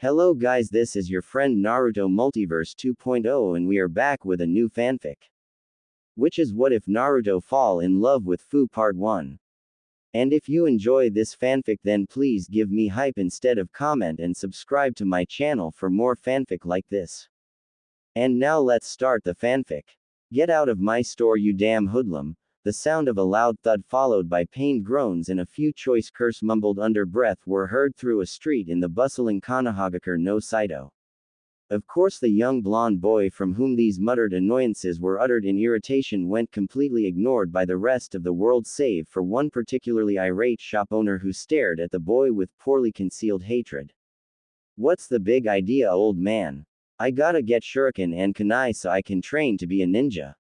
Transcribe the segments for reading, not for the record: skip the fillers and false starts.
Hello guys, this is your friend Naruto Multiverse 2.0 and we are back with a new fanfic. Which is What If Naruto Fall in Love with Fu Part 1. And if you enjoy this fanfic then please give me hype instead of comment and subscribe to my channel for more fanfic like this. And now let's start the fanfic. Get out of my store you damn hoodlum. The sound of a loud thud followed by pained groans and a few choice curse mumbled under breath were heard through a street in the bustling Konohagakure no Saito. Of course the young blonde boy from whom these muttered annoyances were uttered in irritation went completely ignored by the rest of the world save for one particularly irate shop owner who stared at the boy with poorly concealed hatred. What's the big idea, old man? I gotta get shuriken and kunai so I can train to be a ninja.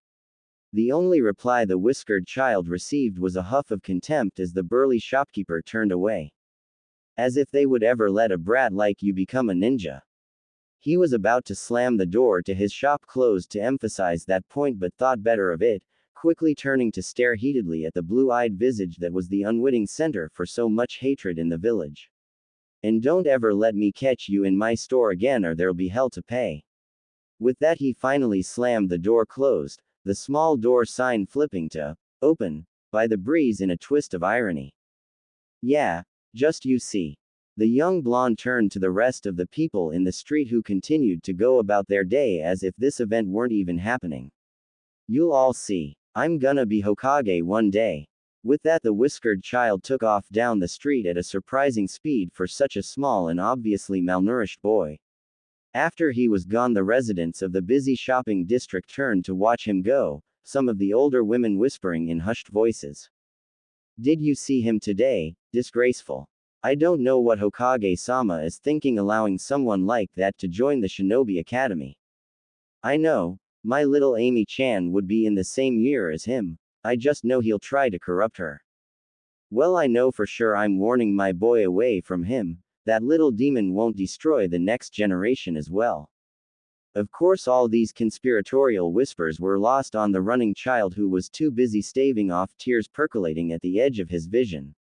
The only reply the whiskered child received was a huff of contempt as the burly shopkeeper turned away. As if they would ever let a brat like you become a ninja. He was about to slam the door to his shop closed to emphasize that point but thought better of it, quickly turning to stare heatedly at the blue-eyed visage that was the unwitting center for so much hatred in the village. And don't ever let me catch you in my store again or there'll be hell to pay. With that he finally slammed the door closed, the small door sign flipping to open by the breeze in a twist of irony. Yeah, just you see. The young blonde turned to the rest of the people in the street who continued to go about their day as if this event weren't even happening. You'll all see. I'm gonna be Hokage one day. With that the whiskered child took off down the street at a surprising speed for such a small and obviously malnourished boy. After he was gone the residents of the busy shopping district turned to watch him go, some of the older women whispering in hushed voices. Did you see him today? Disgraceful. I don't know what Hokage-sama is thinking allowing someone like that to join the Shinobi Academy. I know, my little Amy-chan would be in the same year as him, I just know he'll try to corrupt her. Well I know for sure I'm warning my boy away from him. That little demon won't destroy the next generation as well. Of course all these conspiratorial whispers were lost on the running child who was too busy staving off tears percolating at the edge of his vision.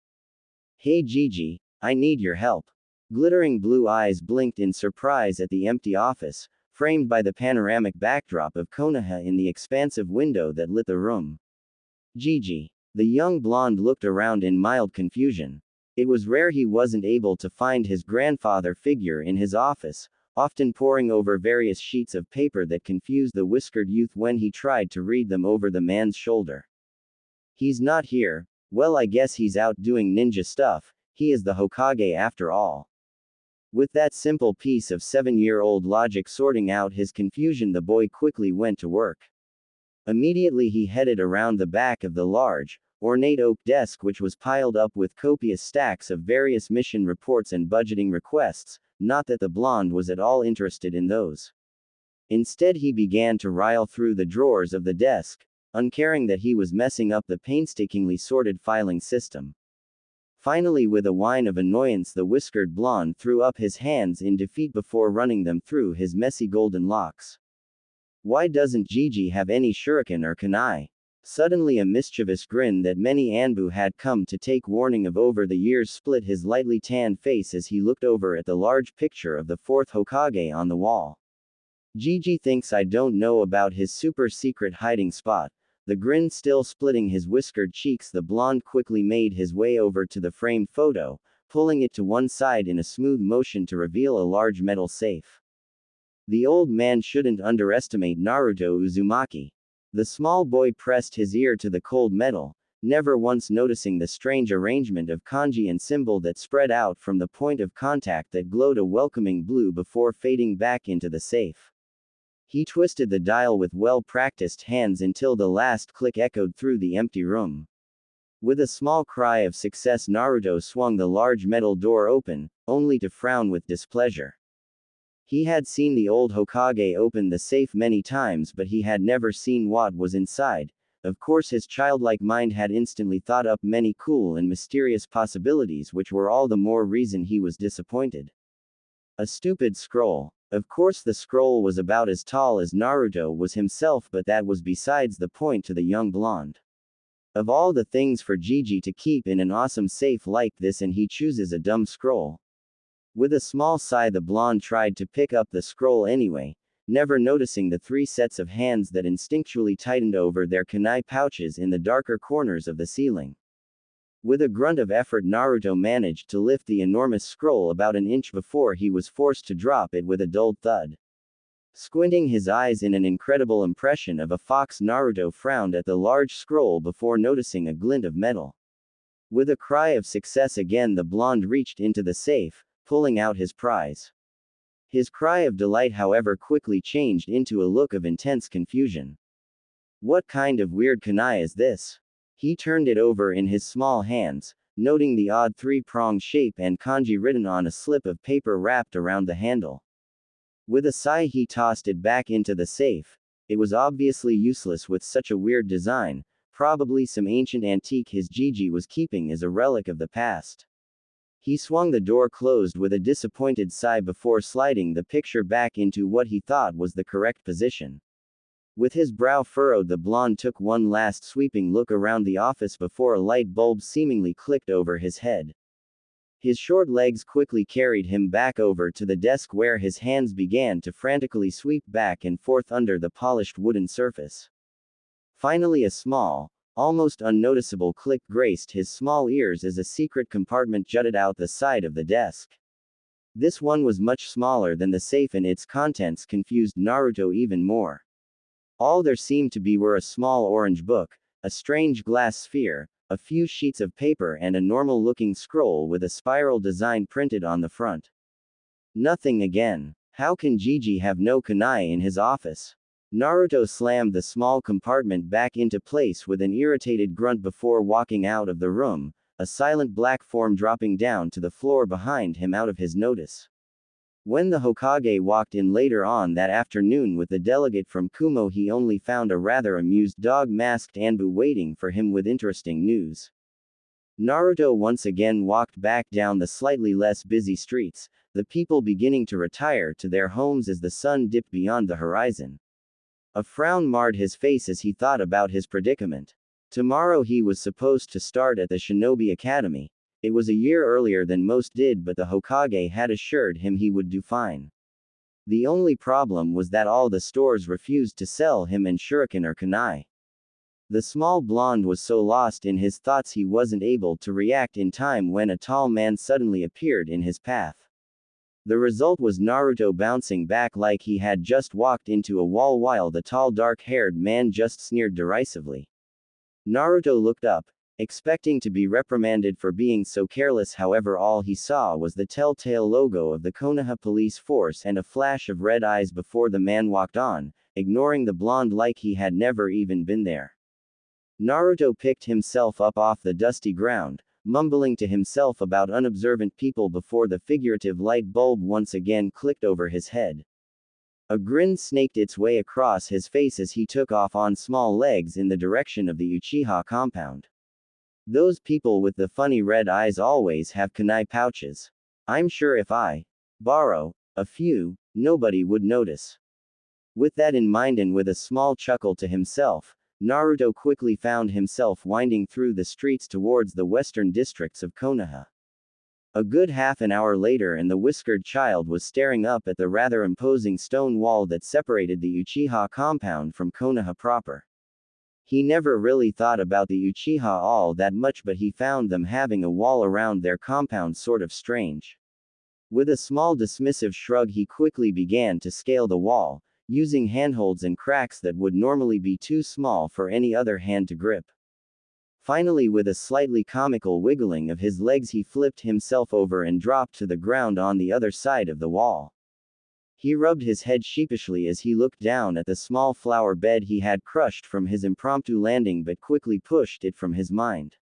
Hey Gigi, I need your help. Glittering blue eyes blinked in surprise at the empty office, framed by the panoramic backdrop of Konoha in the expansive window that lit the room. Gigi. The young blonde looked around in mild confusion. It was rare he wasn't able to find his grandfather figure in his office, often poring over various sheets of paper that confused the whiskered youth when he tried to read them over the man's shoulder. He's not here. Well I guess he's out doing ninja stuff, he is the Hokage after all. With that simple piece of 7-year-old logic sorting out his confusion the boy quickly went to work. Immediately he headed around the back of the large, ornate oak desk which was piled up with copious stacks of various mission reports and budgeting requests, not that the blonde was at all interested in those. Instead he began to rifle through the drawers of the desk, uncaring that he was messing up the painstakingly sorted filing system. Finally with a whine of annoyance the whiskered blonde threw up his hands in defeat before running them through his messy golden locks. Why doesn't Gigi have any shuriken or kunai? Suddenly a mischievous grin that many Anbu had come to take warning of over the years split his lightly tanned face as he looked over at the large picture of the fourth Hokage on the wall. Gigi thinks I don't know about his super secret hiding spot. The grin still splitting his whiskered cheeks the blonde quickly made his way over to the framed photo, pulling it to one side in a smooth motion to reveal a large metal safe. The old man shouldn't underestimate Naruto Uzumaki. The small boy pressed his ear to the cold metal, never once noticing the strange arrangement of kanji and symbol that spread out from the point of contact that glowed a welcoming blue before fading back into the safe. He twisted the dial with well-practiced hands until the last click echoed through the empty room. With a small cry of success Naruto swung the large metal door open, only to frown with displeasure. He had seen the old Hokage open the safe many times but he had never seen what was inside. Of course his childlike mind had instantly thought up many cool and mysterious possibilities which were all the more reason he was disappointed. A stupid scroll. Of course the scroll was about as tall as Naruto was himself but that was besides the point to the young blonde. Of all the things for Gigi to keep in an awesome safe like this and he chooses a dumb scroll. With a small sigh, the blonde tried to pick up the scroll anyway, never noticing the 3 sets of hands that instinctually tightened over their kunai pouches in the darker corners of the ceiling. With a grunt of effort, Naruto managed to lift the enormous scroll about an inch before he was forced to drop it with a dull thud. Squinting his eyes in an incredible impression of a fox, Naruto frowned at the large scroll before noticing a glint of metal. With a cry of success again, the blonde reached into the safe, pulling out his prize. His cry of delight, however, quickly changed into a look of intense confusion. What kind of weird kunai is this? He turned it over in his small hands, noting the odd 3-pronged shape and kanji written on a slip of paper wrapped around the handle. With a sigh, he tossed it back into the safe. It was obviously useless with such a weird design, probably some ancient antique his Gigi was keeping as a relic of the past. He swung the door closed with a disappointed sigh before sliding the picture back into what he thought was the correct position. With his brow furrowed, the blonde took one last sweeping look around the office before a light bulb seemingly clicked over his head. His short legs quickly carried him back over to the desk where his hands began to frantically sweep back and forth under the polished wooden surface. Finally, a small, almost unnoticeable click graced his small ears as a secret compartment jutted out the side of the desk. This one was much smaller than the safe, and its contents confused Naruto even more. All there seemed to be were a small orange book, a strange glass sphere, a few sheets of paper, and a normal-looking scroll with a spiral design printed on the front. Nothing again. How can Gigi have no kunai in his office? Naruto slammed the small compartment back into place with an irritated grunt before walking out of the room, a silent black form dropping down to the floor behind him out of his notice. When the Hokage walked in later on that afternoon with the delegate from Kumo, he only found a rather amused dog-masked Anbu waiting for him with interesting news. Naruto once again walked back down the slightly less busy streets, the people beginning to retire to their homes as the sun dipped beyond the horizon. A frown marred his face as he thought about his predicament. Tomorrow he was supposed to start at the Shinobi Academy. It was a year earlier than most did, but the Hokage had assured him he would do fine. The only problem was that all the stores refused to sell him an shuriken or kunai. The small blonde was so lost in his thoughts he wasn't able to react in time when a tall man suddenly appeared in his path. The result was Naruto bouncing back like he had just walked into a wall while the tall dark-haired man just sneered derisively. Naruto looked up, expecting to be reprimanded for being so careless. However, all he saw was the telltale logo of the Konoha police force and a flash of red eyes before the man walked on, ignoring the blonde like he had never even been there. Naruto picked himself up off the dusty ground, mumbling to himself about unobservant people before the figurative light bulb once again clicked over his head. A grin snaked its way across his face as he took off on small legs in the direction of the Uchiha compound. Those people with the funny red eyes always have kunai pouches. I'm sure if I borrow a few, nobody would notice. With that in mind and with a small chuckle to himself, Naruto quickly found himself winding through the streets towards the western districts of Konoha. A good half an hour later, and the whiskered child was staring up at the rather imposing stone wall that separated the Uchiha compound from Konoha proper. He never really thought about the Uchiha all that much, but he found them having a wall around their compound sort of strange. With a small dismissive shrug, he quickly began to scale the wall, using handholds and cracks that would normally be too small for any other hand to grip. Finally, with a slightly comical wiggling of his legs, he flipped himself over and dropped to the ground on the other side of the wall. He rubbed his head sheepishly as he looked down at the small flower bed he had crushed from his impromptu landing, but quickly pushed it from his mind.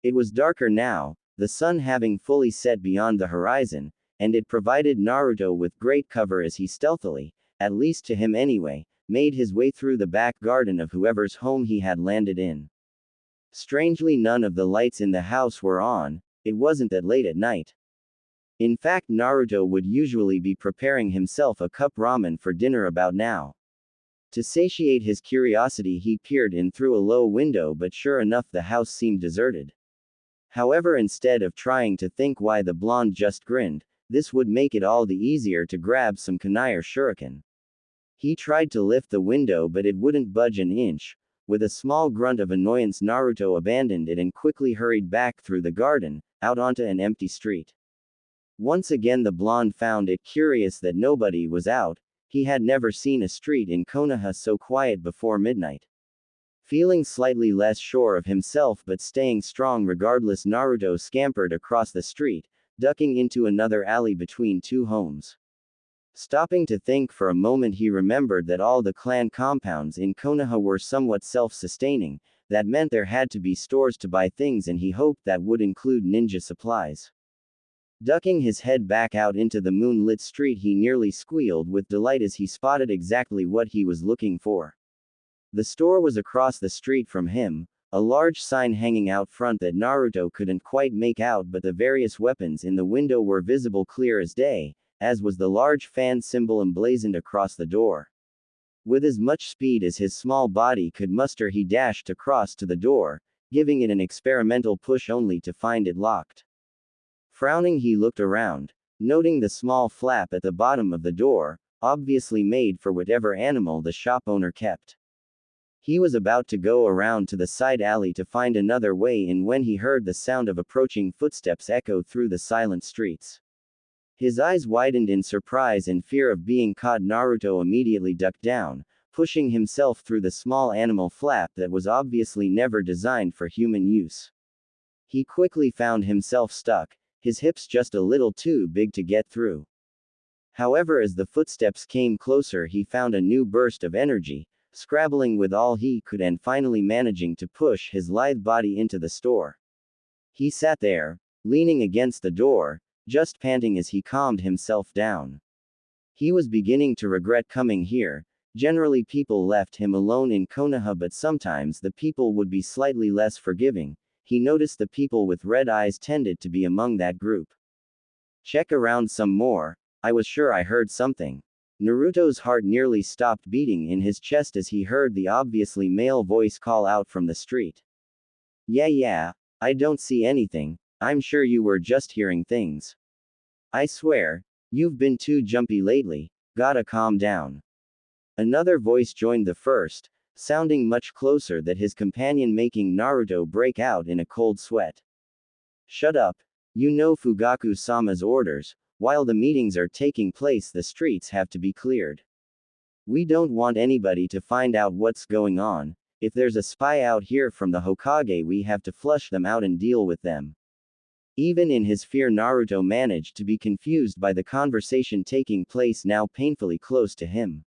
It was darker now, the sun having fully set beyond the horizon, and it provided Naruto with great cover as he stealthily, at least to him anyway, made his way through the back garden of whoever's home he had landed in. Strangely, none of the lights in the house were on. It wasn't that late at night. In fact, Naruto would usually be preparing himself a cup ramen for dinner about now. To satiate his curiosity, he peered in through a low window, but sure enough, the house seemed deserted. However, instead of trying to think why the blonde just grinned, This would make it all the easier to grab some kunai or shuriken. He tried to lift the window but it wouldn't budge an inch. With a small grunt of annoyance, Naruto abandoned it and quickly hurried back through the garden, out onto an empty street. Once again the blonde found it curious that nobody was out. He had never seen a street in Konoha so quiet before midnight. Feeling slightly less sure of himself but staying strong regardless, Naruto scampered across the street, ducking into another alley between two homes. Stopping to think for a moment, he remembered that all the clan compounds in Konoha were somewhat self-sustaining. That meant there had to be stores to buy things, and he hoped that would include ninja supplies. Ducking his head back out into the moonlit street, he nearly squealed with delight as he spotted exactly what he was looking for. The store was across the street from him, a large sign hanging out front that Naruto couldn't quite make out, but the various weapons in the window were visible clear as day, as was the large fan symbol emblazoned across the door. With as much speed as his small body could muster, he dashed across to the door, giving it an experimental push only to find it locked. Frowning, he looked around, noting the small flap at the bottom of the door, obviously made for whatever animal the shop owner kept. He was about to go around to the side alley to find another way in when he heard the sound of approaching footsteps echo through the silent streets. His eyes widened in surprise and fear of being caught. Naruto immediately ducked down, pushing himself through the small animal flap that was obviously never designed for human use. He quickly found himself stuck, his hips just a little too big to get through. However, as the footsteps came closer, he found a new burst of energy, scrabbling with all he could and finally managing to push his lithe body into the store. He sat there, leaning against the door, just panting as he calmed himself down. He was beginning to regret coming here. Generally people left him alone in Konoha, but sometimes the people would be slightly less forgiving. He noticed the people with red eyes tended to be among that group. Check around some more. I was sure I heard something. Naruto's heart nearly stopped beating in his chest as he heard the obviously male voice call out from the street. Yeah, I don't see anything. I'm sure you were just hearing things. I swear, you've been too jumpy lately, gotta calm down. Another voice joined the first, sounding much closer than his companion, making Naruto break out in a cold sweat. Shut up. You know Fugaku-sama's orders. While the meetings are taking place, the streets have to be cleared. We don't want anybody to find out what's going on. If there's a spy out here from the Hokage, we have to flush them out and deal with them. Even in his fear, Naruto managed to be confused by the conversation taking place now painfully close to him.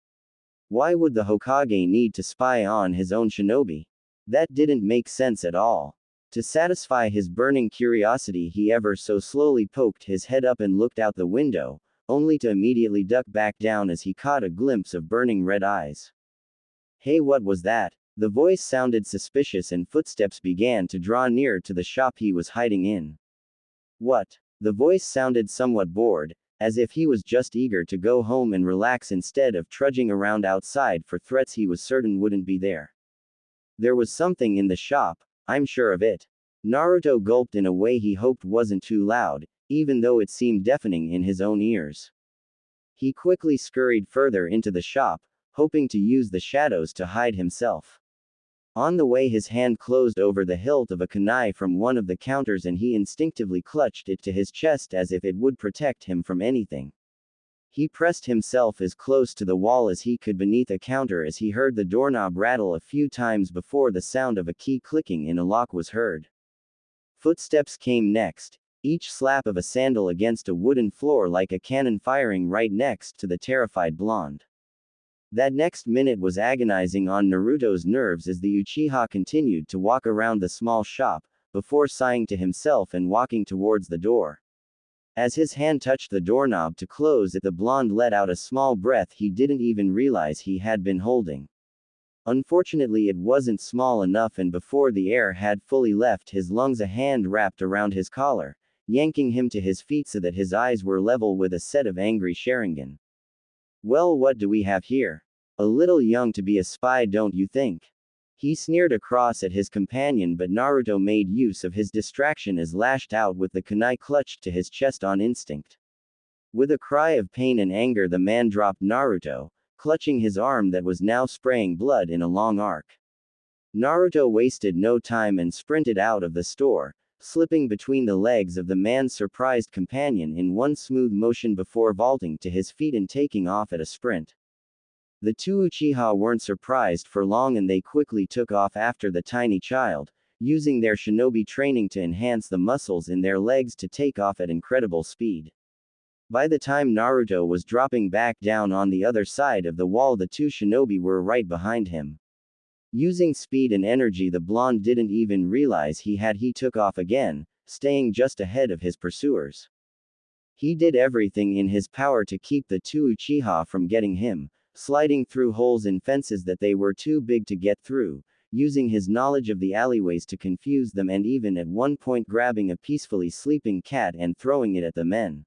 Why would the Hokage need to spy on his own shinobi? That didn't make sense at all. To satisfy his burning curiosity, he ever so slowly poked his head up and looked out the window, only to immediately duck back down as he caught a glimpse of burning red eyes. Hey, what was that? The voice sounded suspicious and footsteps began to draw near to the shop he was hiding in. What? The voice sounded somewhat bored, as if he was just eager to go home and relax instead of trudging around outside for threats he was certain wouldn't be there. There was something in the shop, I'm sure of it. Naruto gulped in a way he hoped wasn't too loud, even though it seemed deafening in his own ears. He quickly scurried further into the shop, hoping to use the shadows to hide himself. On the way, his hand closed over the hilt of a kunai from one of the counters and he instinctively clutched it to his chest as if it would protect him from anything. He pressed himself as close to the wall as he could beneath a counter as he heard the doorknob rattle a few times before the sound of a key clicking in a lock was heard. Footsteps came next, each slap of a sandal against a wooden floor like a cannon firing right next to the terrified blonde. That next minute was agonizing on Naruto's nerves as the Uchiha continued to walk around the small shop, before sighing to himself and walking towards the door. As his hand touched the doorknob to close it, the blonde let out a small breath he didn't even realize he had been holding. Unfortunately, it wasn't small enough, and before the air had fully left his lungs, a hand wrapped around his collar, yanking him to his feet so that his eyes were level with a set of angry Sharingan. Well, what do we have here? A little young to be a spy, don't you think? He sneered across at his companion, but Naruto made use of his distraction as lashed out with the kunai clutched to his chest on instinct. With a cry of pain and anger, the man dropped Naruto, clutching his arm that was now spraying blood in a long arc. Naruto wasted no time and sprinted out of the store, slipping between the legs of the man's surprised companion in one smooth motion before vaulting to his feet and taking off at a sprint. The two Uchiha weren't surprised for long and they quickly took off after the tiny child, using their shinobi training to enhance the muscles in their legs to take off at incredible speed. By the time Naruto was dropping back down on the other side of the wall, the two shinobi were right behind him. Using speed and energy, the blonde didn't even realize he took off again, staying just ahead of his pursuers. He did everything in his power to keep the two Uchiha from getting him, sliding through holes in fences that they were too big to get through, using his knowledge of the alleyways to confuse them, and even at one point grabbing a peacefully sleeping cat and throwing it at the men.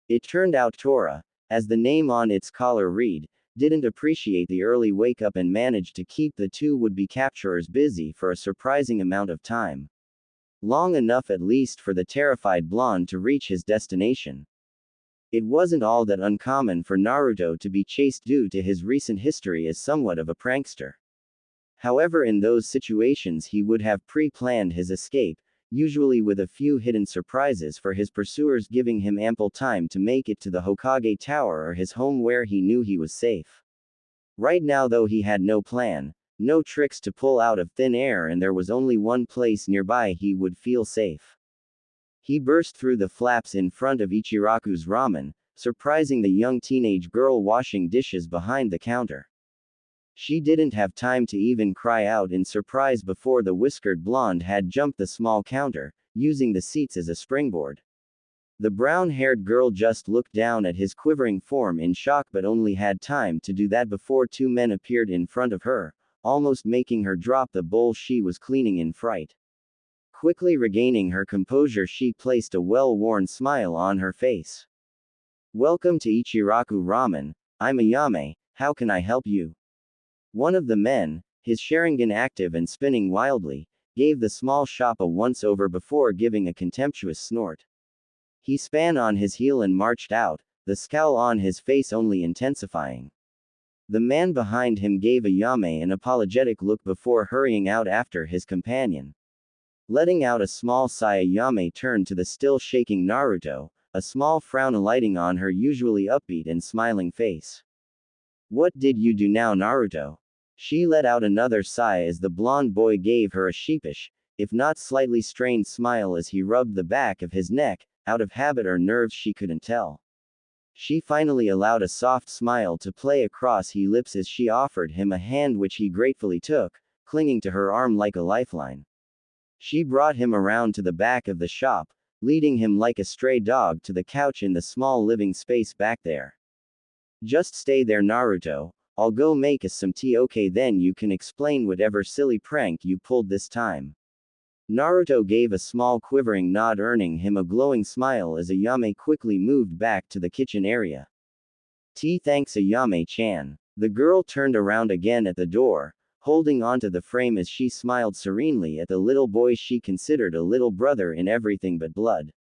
It turned out Tora, as the name on its collar read, didn't appreciate the early wake up and managed to keep the two would-be capturers busy for a surprising amount of time. Long enough at least for the terrified blonde to reach his destination. It wasn't all that uncommon for Naruto to be chased due to his recent history as somewhat of a prankster. However, in those situations he would have pre-planned his escape, usually with a few hidden surprises for his pursuers, giving him ample time to make it to the Hokage Tower or his home where he knew he was safe. Right now though, he had no plan, no tricks to pull out of thin air, and there was only one place nearby he would feel safe. He burst through the flaps in front of Ichiraku's ramen, surprising the young teenage girl washing dishes behind the counter. She didn't have time to even cry out in surprise before the whiskered blonde had jumped the small counter, using the seats as a springboard. The brown-haired girl just looked down at his quivering form in shock, but only had time to do that before two men appeared in front of her, almost making her drop the bowl she was cleaning in fright. Quickly regaining her composure, she placed a well-worn smile on her face. "Welcome to Ichiraku Ramen, I'm Ayame, how can I help you?" One of the men, his Sharingan active and spinning wildly, gave the small shop a once-over before giving a contemptuous snort. He span on his heel and marched out, the scowl on his face only intensifying. The man behind him gave Ayame an apologetic look before hurrying out after his companion. Letting out a small sigh, Ayame turned to the still shaking Naruto, a small frown alighting on her usually upbeat and smiling face. "What did you do now, Naruto?" She let out another sigh as the blonde boy gave her a sheepish, if not slightly strained smile as he rubbed the back of his neck, out of habit or nerves she couldn't tell. She finally allowed a soft smile to play across his lips as she offered him a hand, which he gratefully took, clinging to her arm like a lifeline. She brought him around to the back of the shop, leading him like a stray dog to the couch in the small living space back there. "Just stay there, Naruto, I'll go make us some tea, okay? Then you can explain whatever silly prank you pulled this time." Naruto gave a small quivering nod, earning him a glowing smile as Ayame quickly moved back to the kitchen area. "Tea, thanks Ayame-chan." The girl turned around again at the door, holding onto the frame as she smiled serenely at the little boy she considered a little brother in everything but blood.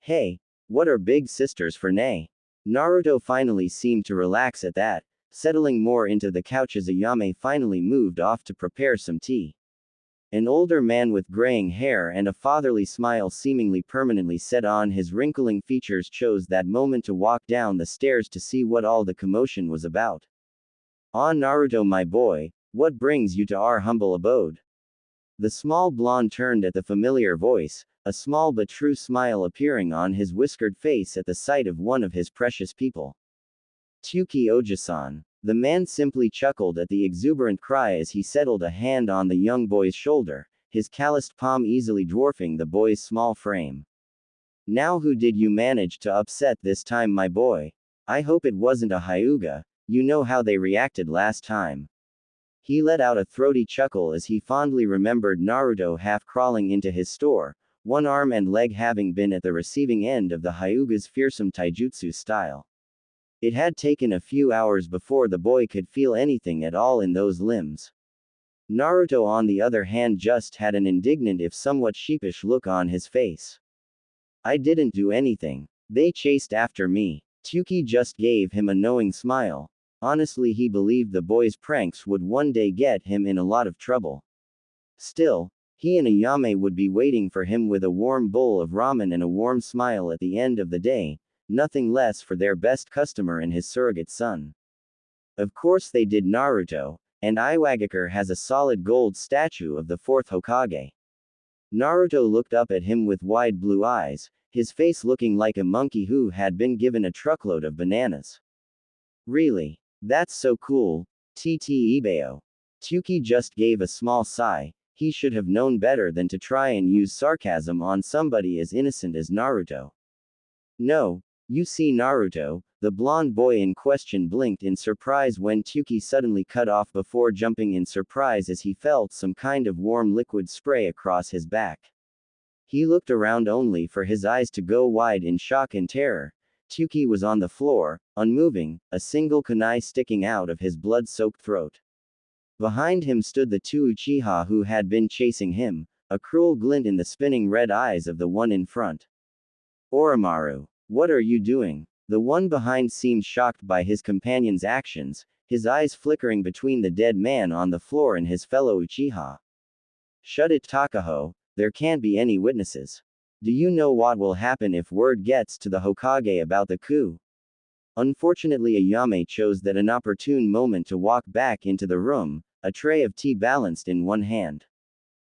"Hey, what are big sisters for, nay?" Naruto finally seemed to relax at that, settling more into the couch as Ayame finally moved off to prepare some tea. An older man with graying hair and a fatherly smile seemingly permanently set on his wrinkling features chose that moment to walk down the stairs to see what all the commotion was about. "Ah, Naruto, my boy, what brings you to our humble abode?" The small blonde turned at the familiar voice, a small but true smile appearing on his whiskered face at the sight of one of his precious people. "Tsuki Oji-san." The man simply chuckled at the exuberant cry as he settled a hand on the young boy's shoulder, his calloused palm easily dwarfing the boy's small frame. "Now who did you manage to upset this time, my boy? I hope it wasn't a Hyuga, you know how they reacted last time." He let out a throaty chuckle as he fondly remembered Naruto half crawling into his store, one arm and leg having been at the receiving end of the Hyuga's fearsome taijutsu style. It had taken a few hours before the boy could feel anything at all in those limbs. Naruto, on the other hand, just had an indignant if somewhat sheepish look on his face. "I didn't do anything. They chased after me. Tsuki just gave him a knowing smile. Honestly, he believed the boy's pranks would one day get him in a lot of trouble. Still, he and Ayame would be waiting for him with a warm bowl of ramen and a warm smile at the end of the day, nothing less for their best customer and his surrogate son. Of course they did Naruto, and Iwagakure has a solid gold statue of the fourth Hokage. Naruto looked up at him with wide blue eyes, his face looking like a monkey who had been given a truckload of bananas. Really? That's so cool, TT Ibeo. Tsuki just gave a small sigh. He should have known better than to try and use sarcasm on somebody as innocent as Naruto. No, you see Naruto, the blonde boy in question blinked in surprise when Tsuki suddenly cut off before jumping in surprise as he felt some kind of warm liquid spray across his back. He looked around only for his eyes to go wide in shock and terror. Tsuki was on the floor, unmoving, a single kunai sticking out of his blood-soaked throat. Behind him stood the two Uchiha who had been chasing him, a cruel glint in the spinning red eyes of the one in front. Oromaru, what are you doing? The one behind seemed shocked by his companion's actions, his eyes flickering between the dead man on the floor and his fellow Uchiha. Shut it, Takaho, there can't be any witnesses. Do you know what will happen if word gets to the Hokage about the coup? Unfortunately, Ayame chose that inopportune moment to walk back into the room, a tray of tea balanced in one hand.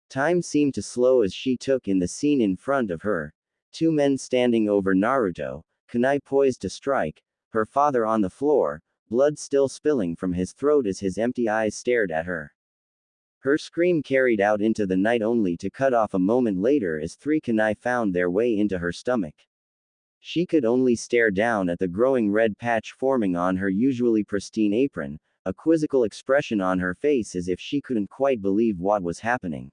Time seemed to slow as she took in the scene in front of her. Two men standing over Naruto, kunai poised to strike, her father on the floor, blood still spilling from his throat as his empty eyes stared at her. Her scream carried out into the night only to cut off a moment later as three kunai found their way into her stomach. She could only stare down at the growing red patch forming on her usually pristine apron, a quizzical expression on her face as if she couldn't quite believe what was happening.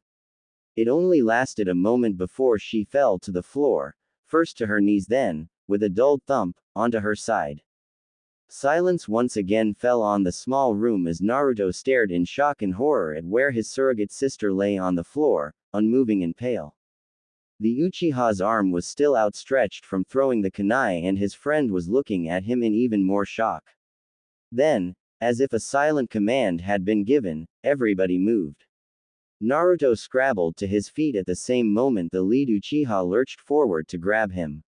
It only lasted a moment before she fell to the floor, first to her knees then, with a dulled thump, onto her side. Silence once again fell on the small room as Naruto stared in shock and horror at where his surrogate sister lay on the floor, unmoving and pale. The Uchiha's arm was still outstretched from throwing the kunai and his friend was looking at him in even more shock. Then, as if a silent command had been given, everybody moved. Naruto scrabbled to his feet at the same moment the lead Uchiha lurched forward to grab him.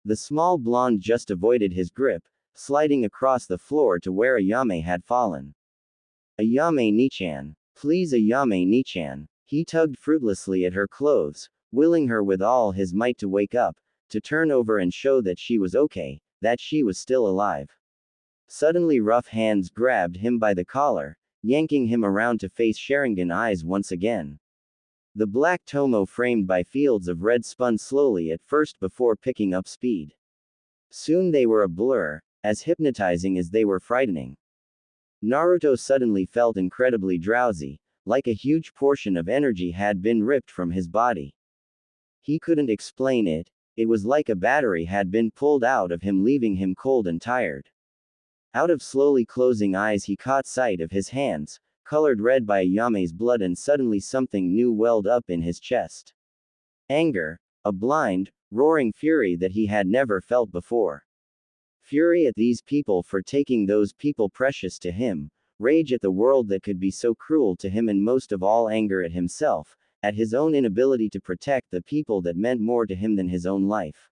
The small blonde just avoided his grip, sliding across the floor to where Ayame had fallen. Ayame Nichan. Please Ayame Nichan. He tugged fruitlessly at her clothes, willing her with all his might to wake up, to turn over and show that she was okay, that she was still alive. Suddenly rough hands grabbed him by the collar, yanking him around to face Sharingan eyes once again. The black tomo framed by fields of red spun slowly at first before picking up speed. Soon they were a blur, as hypnotizing as they were frightening. Naruto suddenly felt incredibly drowsy, like a huge portion of energy had been ripped from his body. He couldn't explain it, it was like a battery had been pulled out of him leaving him cold and tired. Out of slowly closing eyes he caught sight of his hands, colored red by Ayame's blood and suddenly something new welled up in his chest. Anger, a blind, roaring fury that he had never felt before. Fury at these people for taking those people precious to him, rage at the world that could be so cruel to him and most of all anger at himself, at his own inability to protect the people that meant more to him than his own life.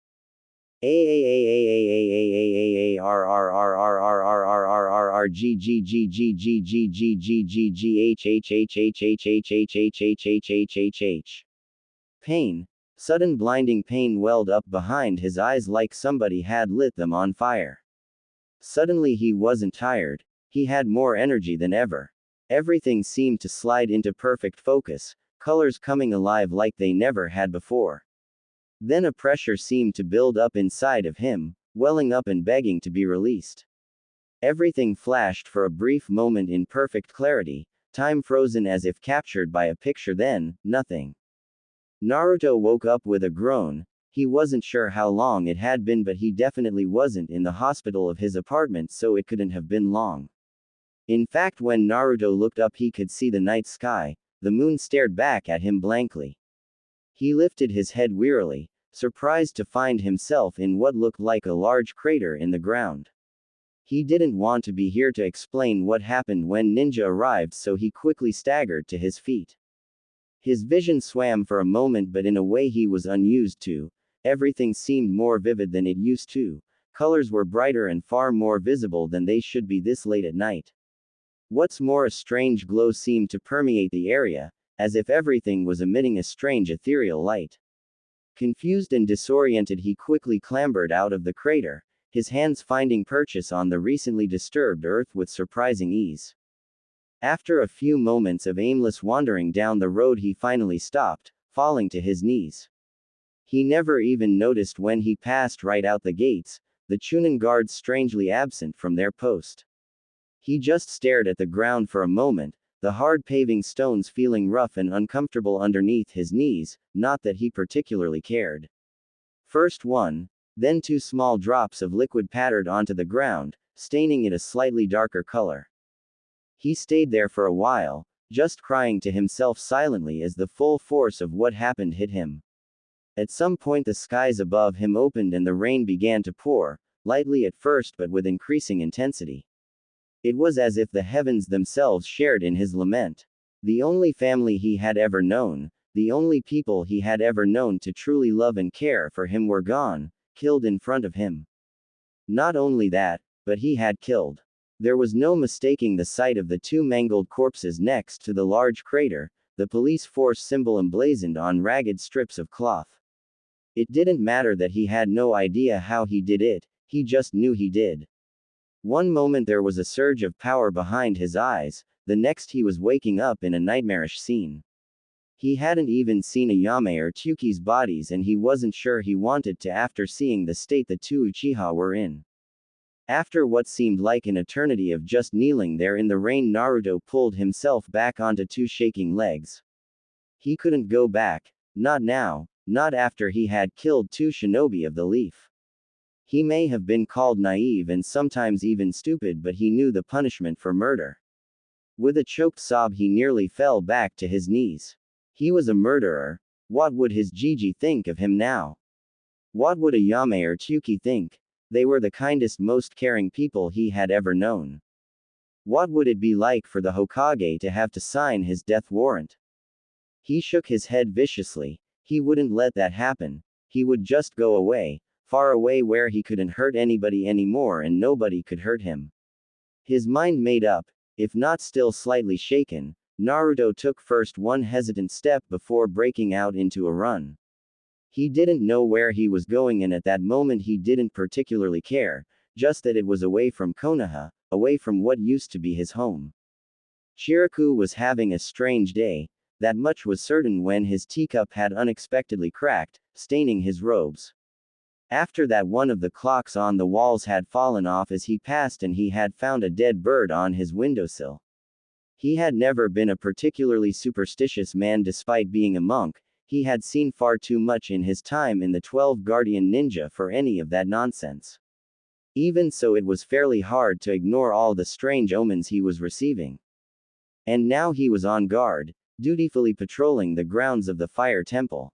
Pain. Sudden blinding pain welled up behind his eyes like somebody had lit them on fire. Suddenly he wasn't tired, he had more energy than ever. Everything seemed to slide into perfect focus, colors coming alive like they never had before. Then a pressure seemed to build up inside of him, welling up and begging to be released. Everything flashed for a brief moment in perfect clarity, time frozen as if captured by a picture then, nothing. Naruto woke up with a groan. He wasn't sure how long it had been, but he definitely wasn't in the hospital of his apartment, so it couldn't have been long. In fact, when Naruto looked up he could see the night sky, the moon stared back at him blankly. He lifted his head wearily, surprised to find himself in what looked like a large crater in the ground. He didn't want to be here to explain what happened when Ninja arrived, so he quickly staggered to his feet. His vision swam for a moment, but in a way he was unused to. Everything seemed more vivid than it used to. Colors were brighter and far more visible than they should be this late at night. What's more, a strange glow seemed to permeate the area, as if everything was emitting a strange ethereal light. Confused and disoriented, he quickly clambered out of the crater, his hands finding purchase on the recently disturbed earth with surprising ease. After a few moments of aimless wandering down the road, he finally stopped, falling to his knees. He never even noticed when he passed right out the gates, the Chunin guards strangely absent from their post. He just stared at the ground for a moment, the hard paving stones feeling rough and uncomfortable underneath his knees, not that he particularly cared. First one, then two small drops of liquid pattered onto the ground, staining it a slightly darker color. He stayed there for a while, just crying to himself silently as the full force of what happened hit him. At some point the skies above him opened and the rain began to pour, lightly at first but with increasing intensity. It was as if the heavens themselves shared in his lament. The only family he had ever known, the only people he had ever known to truly love and care for him were gone, killed in front of him. Not only that, but he had killed. There was no mistaking the sight of the two mangled corpses next to the large crater, the police force symbol emblazoned on ragged strips of cloth. It didn't matter that he had no idea how he did it, he just knew he did. One moment there was a surge of power behind his eyes, the next he was waking up in a nightmarish scene. He hadn't even seen Ayame or Tsuki's bodies, and he wasn't sure he wanted to after seeing the state the two Uchiha were in. After what seemed like an eternity of just kneeling there in the rain, Naruto pulled himself back onto two shaking legs. He couldn't go back, not now, not after he had killed two shinobi of the leaf. He may have been called naive and sometimes even stupid, but he knew the punishment for murder. With a choked sob he nearly fell back to his knees. He was a murderer. What would his Gigi think of him now? What would Ayame or Tsuki think? They were the kindest, most caring people he had ever known. What would it be like for the Hokage to have to sign his death warrant? He shook his head viciously. He wouldn't let that happen. He would just go away, far away where he couldn't hurt anybody anymore and nobody could hurt him. His mind made up, if not still slightly shaken, Naruto took first one hesitant step before breaking out into a run. He didn't know where he was going, and at that moment he didn't particularly care, just that it was away from Konoha, away from what used to be his home. Chiriku was having a strange day, that much was certain when his teacup had unexpectedly cracked, staining his robes. After that, one of the clocks on the walls had fallen off as he passed, and he had found a dead bird on his windowsill. He had never been a particularly superstitious man despite being a monk. He had seen far too much in his time in the 12 Guardian Ninja for any of that nonsense. Even so, it was fairly hard to ignore all the strange omens he was receiving. And now he was on guard, dutifully patrolling the grounds of the fire temple.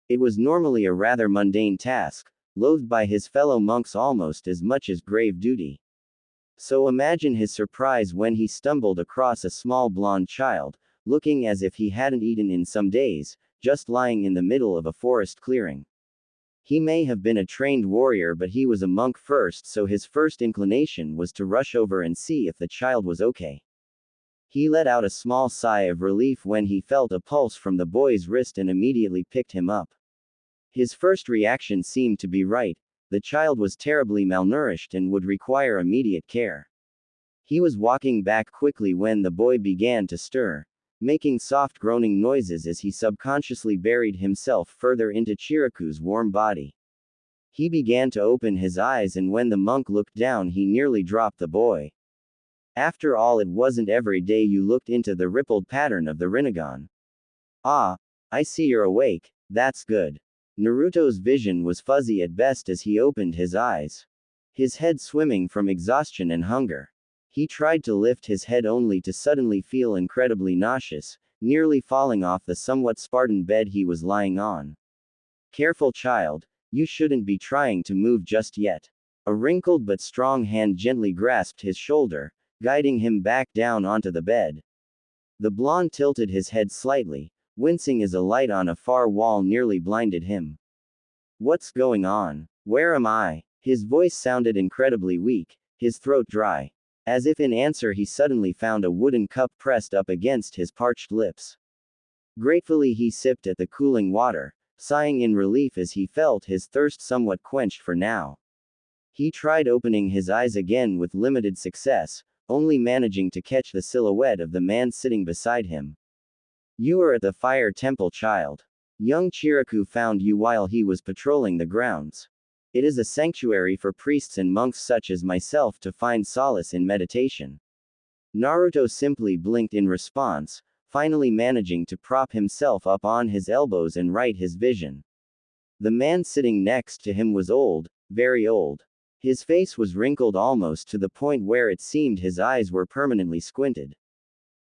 It was normally a rather mundane task, loathed by his fellow monks almost as much as grave duty. So imagine his surprise when he stumbled across a small blonde child, looking as if he hadn't eaten in some days, just lying in the middle of a forest clearing. He may have been a trained warrior, but he was a monk first, so his first inclination was to rush over and see if the child was okay. He let out a small sigh of relief when he felt a pulse from the boy's wrist and immediately picked him up. His first reaction seemed to be right. The child was terribly malnourished and would require immediate care. He was walking back quickly when the boy began to stir, making soft groaning noises as he subconsciously buried himself further into Chiriku's warm body. He began to open his eyes, and when the monk looked down he nearly dropped the boy. After all, it wasn't every day you looked into the rippled pattern of the Rinnegan. Ah, I see you're awake, that's good. Naruto's vision was fuzzy at best as he opened his eyes. His head swimming from exhaustion and hunger. He tried to lift his head only to suddenly feel incredibly nauseous, nearly falling off the somewhat Spartan bed he was lying on. Careful child, you shouldn't be trying to move just yet. A wrinkled but strong hand gently grasped his shoulder, guiding him back down onto the bed. The blonde tilted his head slightly, wincing as a light on a far wall nearly blinded him. What's going on? Where am I? His voice sounded incredibly weak, his throat dry. As if in answer, he suddenly found a wooden cup pressed up against his parched lips. Gratefully he sipped at the cooling water, sighing in relief as he felt his thirst somewhat quenched for now. He tried opening his eyes again with limited success, only managing to catch the silhouette of the man sitting beside him. You are at the fire temple, child. Young Chiriku found you while he was patrolling the grounds. It is a sanctuary for priests and monks such as myself to find solace in meditation. Naruto simply blinked in response, finally managing to prop himself up on his elbows and right his vision. The man sitting next to him was old, very old. His face was wrinkled almost to the point where it seemed his eyes were permanently squinted.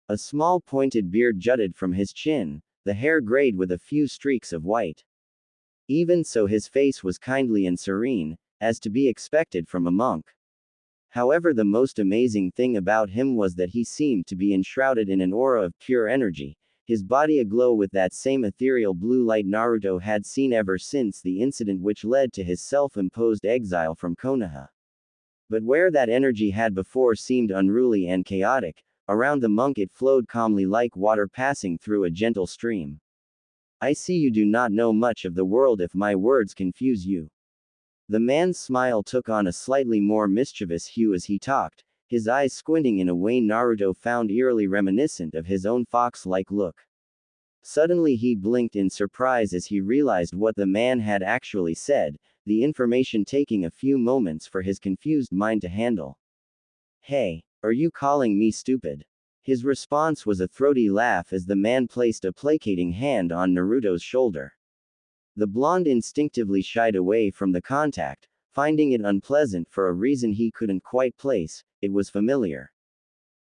A small pointed beard jutted from his chin, the hair grayed with a few streaks of white. Even so, his face was kindly and serene, as to be expected from a monk. However, the most amazing thing about him was that he seemed to be enshrouded in an aura of pure energy, his body aglow with that same ethereal blue light Naruto had seen ever since the incident which led to his self-imposed exile from Konoha. But where that energy had before seemed unruly and chaotic, around the monk it flowed calmly like water passing through a gentle stream. I see you do not know much of the world if my words confuse you. The man's smile took on a slightly more mischievous hue as he talked, his eyes squinting in a way Naruto found eerily reminiscent of his own fox-like look. Suddenly he blinked in surprise as he realized what the man had actually said, the information taking a few moments for his confused mind to handle. Hey, are you calling me stupid? His response was a throaty laugh as the man placed a placating hand on Naruto's shoulder. The blonde instinctively shied away from the contact, finding it unpleasant for a reason he couldn't quite place. It was familiar.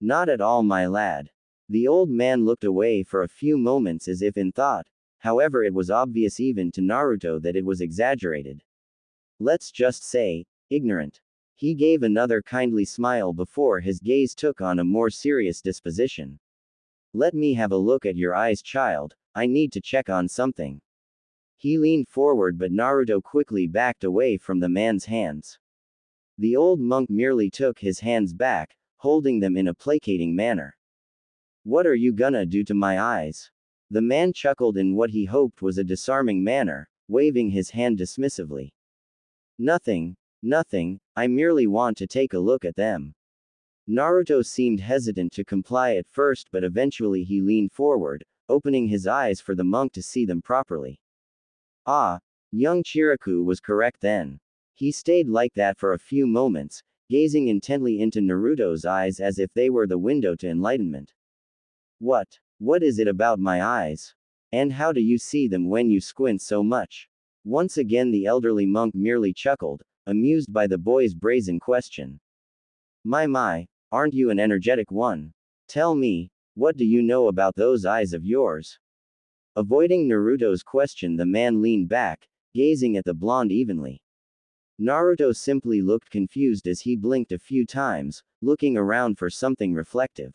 Not at all, my lad. The old man looked away for a few moments as if in thought, however it was obvious even to Naruto that it was exaggerated. Let's just say, ignorant. He gave another kindly smile before his gaze took on a more serious disposition. Let me have a look at your eyes, child, I need to check on something. He leaned forward, but Naruto quickly backed away from the man's hands. The old monk merely took his hands back, holding them in a placating manner. What are you gonna do to my eyes? The man chuckled in what he hoped was a disarming manner, waving his hand dismissively. Nothing, I merely want to take a look at them. Naruto seemed hesitant to comply at first, but eventually he leaned forward, opening his eyes for the monk to see them properly. Ah, young Chiriku was correct then. He stayed like that for a few moments, gazing intently into Naruto's eyes as if they were the window to enlightenment. What is it about my eyes? And how do you see them when you squint so much? Once again the elderly monk merely chuckled, amused by the boy's brazen question. My, aren't you an energetic one? Tell me, what do you know about those eyes of yours? Avoiding Naruto's question, the man leaned back, gazing at the blonde evenly. Naruto simply looked confused as he blinked a few times, looking around for something reflective.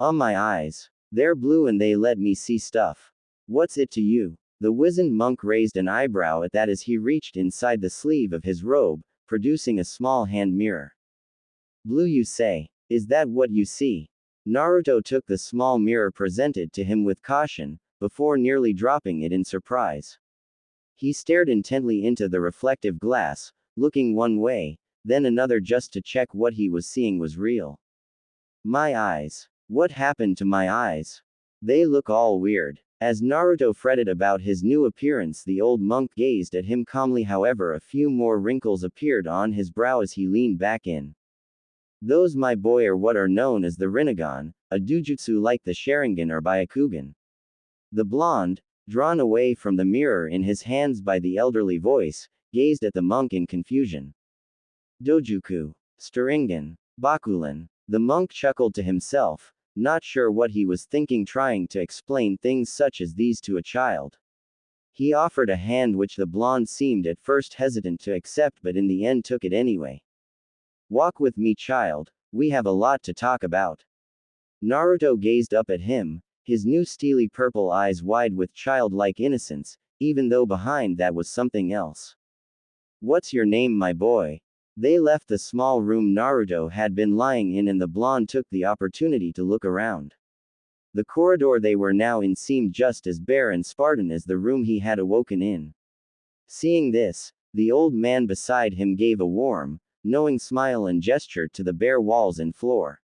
My eyes. They're blue and they let me see stuff. What's it to you? The wizened monk raised an eyebrow at that as he reached inside the sleeve of his robe, producing a small hand mirror. Blue, you say? Is that what you see? Naruto took the small mirror presented to him with caution, before nearly dropping it in surprise. He stared intently into the reflective glass, looking one way, then another just to check what he was seeing was real. My eyes. What happened to my eyes? They look all weird. As Naruto fretted about his new appearance, the old monk gazed at him calmly, however a few more wrinkles appeared on his brow as he leaned back in. Those, my boy, are what are known as the Rinnegan, a dujutsu like the Sharingan or Byakugan. The blonde, drawn away from the mirror in his hands by the elderly voice, gazed at the monk in confusion. Dojuku. Sharingan. Bakulan. The monk chuckled to himself, not sure what he was thinking, trying to explain things such as these to a child. He offered a hand which the blonde seemed at first hesitant to accept but in the end took it anyway. Walk with me, child. We have a lot to talk about. Naruto gazed up at him, his new steely purple eyes wide with childlike innocence, even though behind that was something else. What's your name, my boy? They left the small room Naruto had been lying in and the blonde took the opportunity to look around. The corridor they were now in seemed just as bare and Spartan as the room he had awoken in. Seeing this, the old man beside him gave a warm, knowing smile and gestured to the bare walls and floor.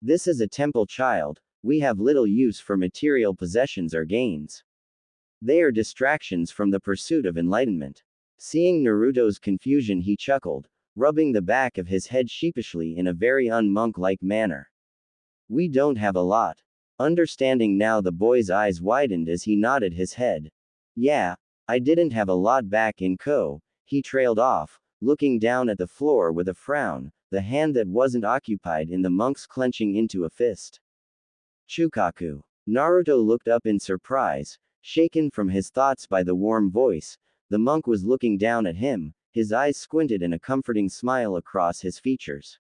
This is a temple, child. We have little use for material possessions or gains. They are distractions from the pursuit of enlightenment. Seeing Naruto's confusion, he chuckled, rubbing the back of his head sheepishly in a very un-monk-like manner. We don't have a lot. Understanding now, the boy's eyes widened as he nodded his head. Yeah, I didn't have a lot back in Ko, he trailed off, looking down at the floor with a frown, the hand that wasn't occupied in the monk's clenching into a fist. Chukaku. Naruto looked up in surprise, shaken from his thoughts by the warm voice. The monk was looking down at him, his eyes squinted and a comforting smile across his features.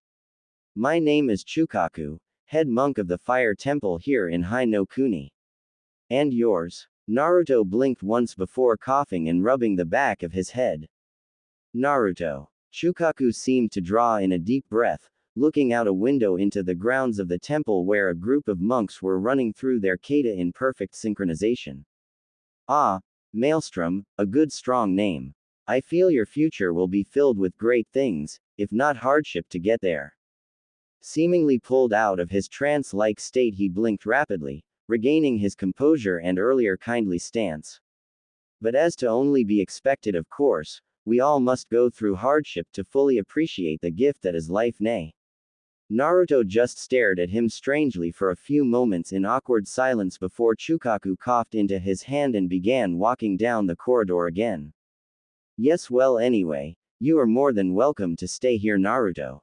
My name is Chukaku, head monk of the fire temple here in Hai no Kuni. And yours? Naruto blinked once before coughing and rubbing the back of his head. Naruto. Chukaku seemed to draw in a deep breath, looking out a window into the grounds of the temple where a group of monks were running through their kata in perfect synchronization. Ah, Maelstrom, a good strong name. I feel your future will be filled with great things, if not hardship to get there. Seemingly pulled out of his trance-like state, he blinked rapidly, regaining his composure and earlier kindly stance. But as to only be expected, of course, we all must go through hardship to fully appreciate the gift that is life, nay. Naruto just stared at him strangely for a few moments in awkward silence before Chukaku coughed into his hand and began walking down the corridor again. Yes, well, anyway, you are more than welcome to stay here, Naruto.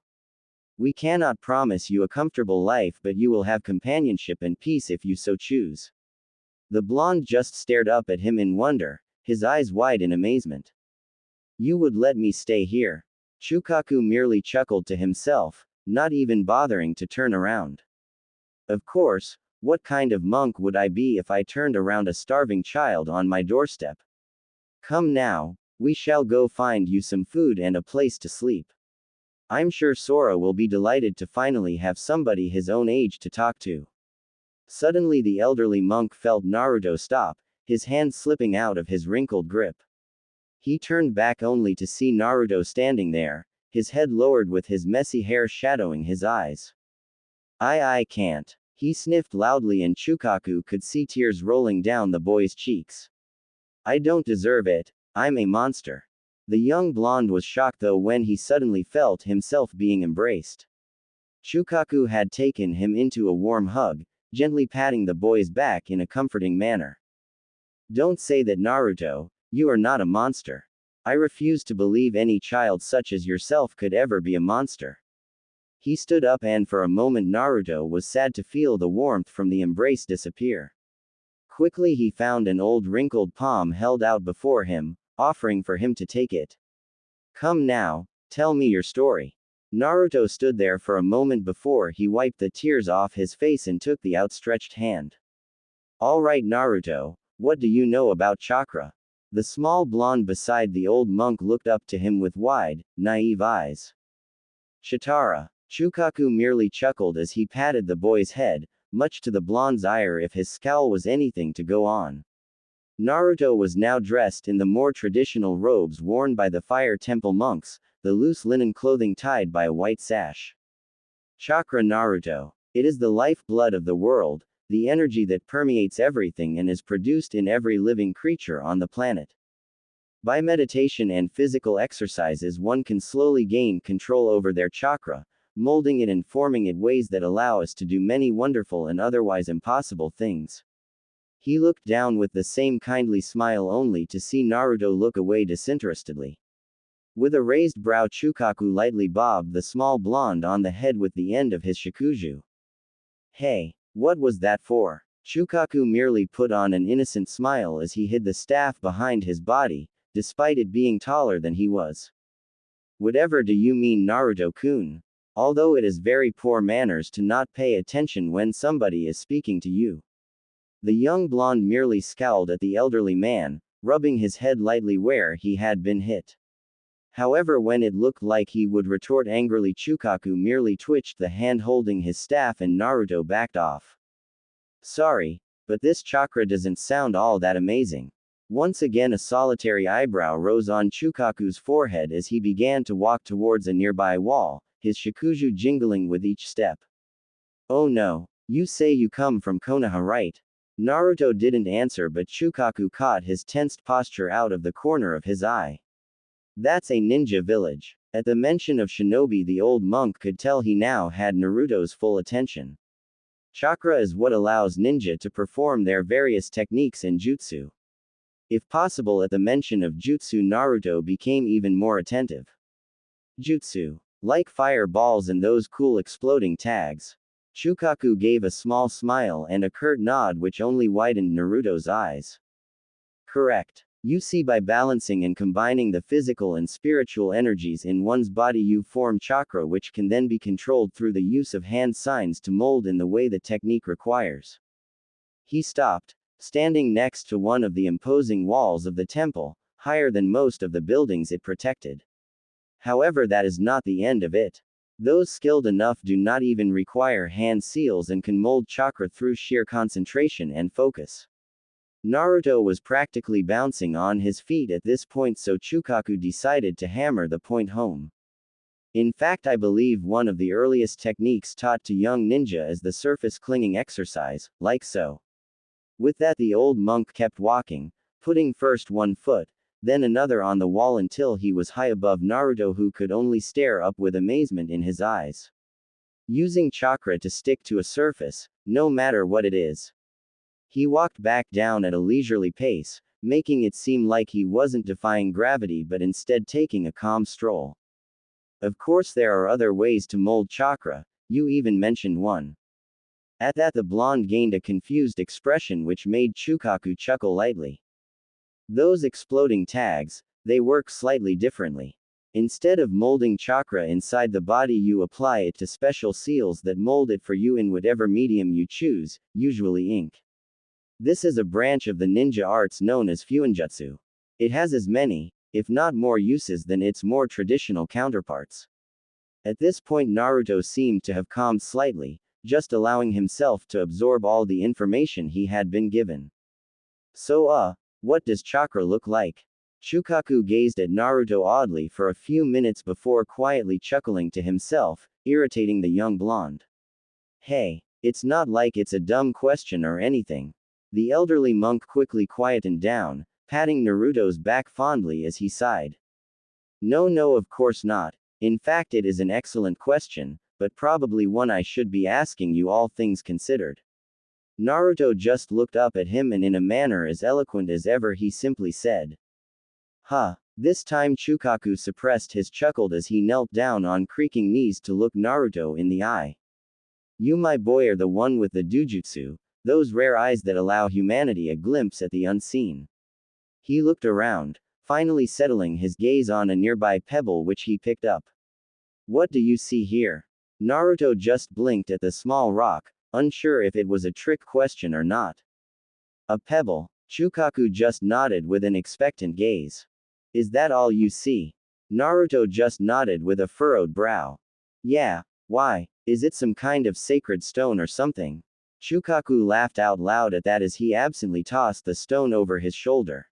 We cannot promise you a comfortable life, but you will have companionship and peace if you so choose. The blonde just stared up at him in wonder, his eyes wide in amazement. You would let me stay here? Chukaku merely chuckled to himself, not even bothering to turn around. Of course, what kind of monk would I be if I turned around a starving child on my doorstep? Come now, we shall go find you some food and a place to sleep. I'm sure Sora will be delighted to finally have somebody his own age to talk to. Suddenly the elderly monk felt Naruto stop, his hand slipping out of his wrinkled grip. He turned back only to see Naruto standing there, his head lowered with his messy hair shadowing his eyes. I can't. He sniffed loudly and Chukaku could see tears rolling down the boy's cheeks. I don't deserve it, I'm a monster. The young blonde was shocked though when he suddenly felt himself being embraced. Chukaku had taken him into a warm hug, gently patting the boy's back in a comforting manner. Don't say that, Naruto, you are not a monster. I refuse to believe any child such as yourself could ever be a monster. He stood up and for a moment Naruto was sad to feel the warmth from the embrace disappear. Quickly he found an old wrinkled palm held out before him, offering for him to take it. Come now, tell me your story. Naruto stood there for a moment before he wiped the tears off his face and took the outstretched hand. All right, Naruto, what do you know about chakra? The small blonde beside the old monk looked up to him with wide, naive eyes. Chitara. Chukaku merely chuckled as he patted the boy's head, much to the blonde's ire if his scowl was anything to go on. Naruto was now dressed in the more traditional robes worn by the fire temple monks, the loose linen clothing tied by a white sash. Chakra, Naruto. It is the lifeblood of the world, the energy that permeates everything and is produced in every living creature on the planet. By meditation and physical exercises, one can slowly gain control over their chakra, molding it and forming it ways that allow us to do many wonderful and otherwise impossible things. He looked down with the same kindly smile only to see Naruto look away disinterestedly. With a raised brow, Chukaku lightly bobbed the small blonde on the head with the end of his shikuju. Hey, what was that for? Shukaku merely put on an innocent smile as he hid the staff behind his body, despite it being taller than he was. Whatever do you mean, Naruto-kun? Although it is very poor manners to not pay attention when somebody is speaking to you. The young blonde merely scowled at the elderly man, rubbing his head lightly where he had been hit. However, when it looked like he would retort angrily, Shukaku merely twitched the hand holding his staff and Naruto backed off. Sorry, but this chakra doesn't sound all that amazing. Once again a solitary eyebrow rose on Shukaku's forehead as he began to walk towards a nearby wall, his shakuju jingling with each step. Oh no, you say you come from Konoha, right? Naruto didn't answer, but Shukaku caught his tensed posture out of the corner of his eye. That's a ninja village. At the mention of shinobi, the old monk could tell he now had Naruto's full attention. Chakra is what allows ninja to perform their various techniques in jutsu. If possible, at the mention of jutsu, Naruto became even more attentive. Jutsu. Like fireballs and those cool exploding tags. Shukaku gave a small smile and a curt nod which only widened Naruto's eyes. Correct. You see, by balancing and combining the physical and spiritual energies in one's body, you form chakra, which can then be controlled through the use of hand signs to mold in the way the technique requires. He stopped, standing next to one of the imposing walls of the temple, higher than most of the buildings it protected. However, that is not the end of it. Those skilled enough do not even require hand seals and can mold chakra through sheer concentration and focus. Naruto was practically bouncing on his feet at this point, so Shukaku decided to hammer the point home. In fact, I believe one of the earliest techniques taught to young ninja is the surface clinging exercise, like so. With that, the old monk kept walking, putting first one foot, then another on the wall until he was high above Naruto, who could only stare up with amazement in his eyes. Using chakra to stick to a surface, no matter what it is. He walked back down at a leisurely pace, making it seem like he wasn't defying gravity but instead taking a calm stroll. Of course, there are other ways to mold chakra, you even mentioned one. At that, the blonde gained a confused expression which made Shukaku chuckle lightly. Those exploding tags, they work slightly differently. Instead of molding chakra inside the body, you apply it to special seals that mold it for you in whatever medium you choose, usually ink. This is a branch of the ninja arts known as fuinjutsu. It has as many, if not more uses than its more traditional counterparts. At this point, Naruto seemed to have calmed slightly, just allowing himself to absorb all the information he had been given. So, what does chakra look like? Shukaku gazed at Naruto oddly for a few minutes before quietly chuckling to himself, irritating the young blonde. Hey, it's not like it's a dumb question or anything. The elderly monk quickly quietened down, patting Naruto's back fondly as he sighed. No, of course not. In fact, it is an excellent question, but probably one I should be asking you, all things considered. Naruto just looked up at him and in a manner as eloquent as ever he simply said. Huh. This time Shukaku suppressed his chuckle as he knelt down on creaking knees to look Naruto in the eye. You, my boy, are the one with the dujutsu, those rare eyes that allow humanity a glimpse at the unseen. He looked around, finally settling his gaze on a nearby pebble which he picked up. What do you see here? Naruto just blinked at the small rock, unsure if it was a trick question or not. A pebble. Shukaku just nodded with an expectant gaze. Is that all you see? Naruto just nodded with a furrowed brow. Yeah, why? Is it some kind of sacred stone or something? Shukaku laughed out loud at that as he absently tossed the stone over his shoulder.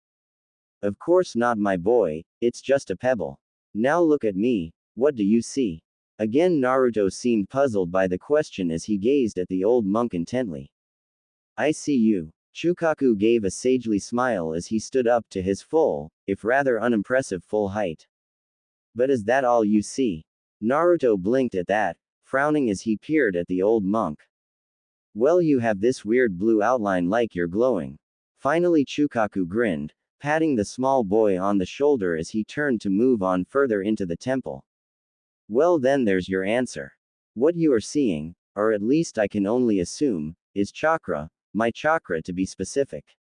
Of course not, my boy, it's just a pebble. Now look at me, what do you see? Again Naruto seemed puzzled by the question as he gazed at the old monk intently. I see you. Shukaku gave a sagely smile as he stood up to his full, if rather unimpressive full height. But is that all you see? Naruto blinked at that, frowning as he peered at the old monk. Well, you have this weird blue outline like you're glowing. Finally Shukaku grinned, patting the small boy on the shoulder as he turned to move on further into the temple. Well then, there's your answer. What you are seeing, or at least I can only assume, is chakra, My chakra to be specific.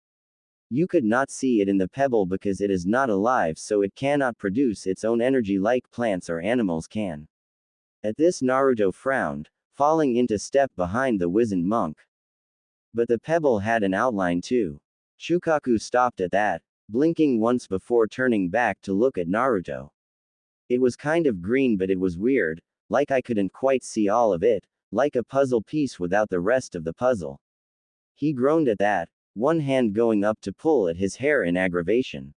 You could not see it in the pebble because it is not alive, so it cannot produce its own energy like plants or animals can. At this Naruto frowned, falling into step behind the wizened monk. But the pebble had an outline too. Shukaku stopped at that, blinking once before turning back to look at Naruto. It was kind of green, but it was weird, like I couldn't quite see all of it, like a puzzle piece without the rest of the puzzle. He groaned at that, one hand going up to pull at his hair in aggravation.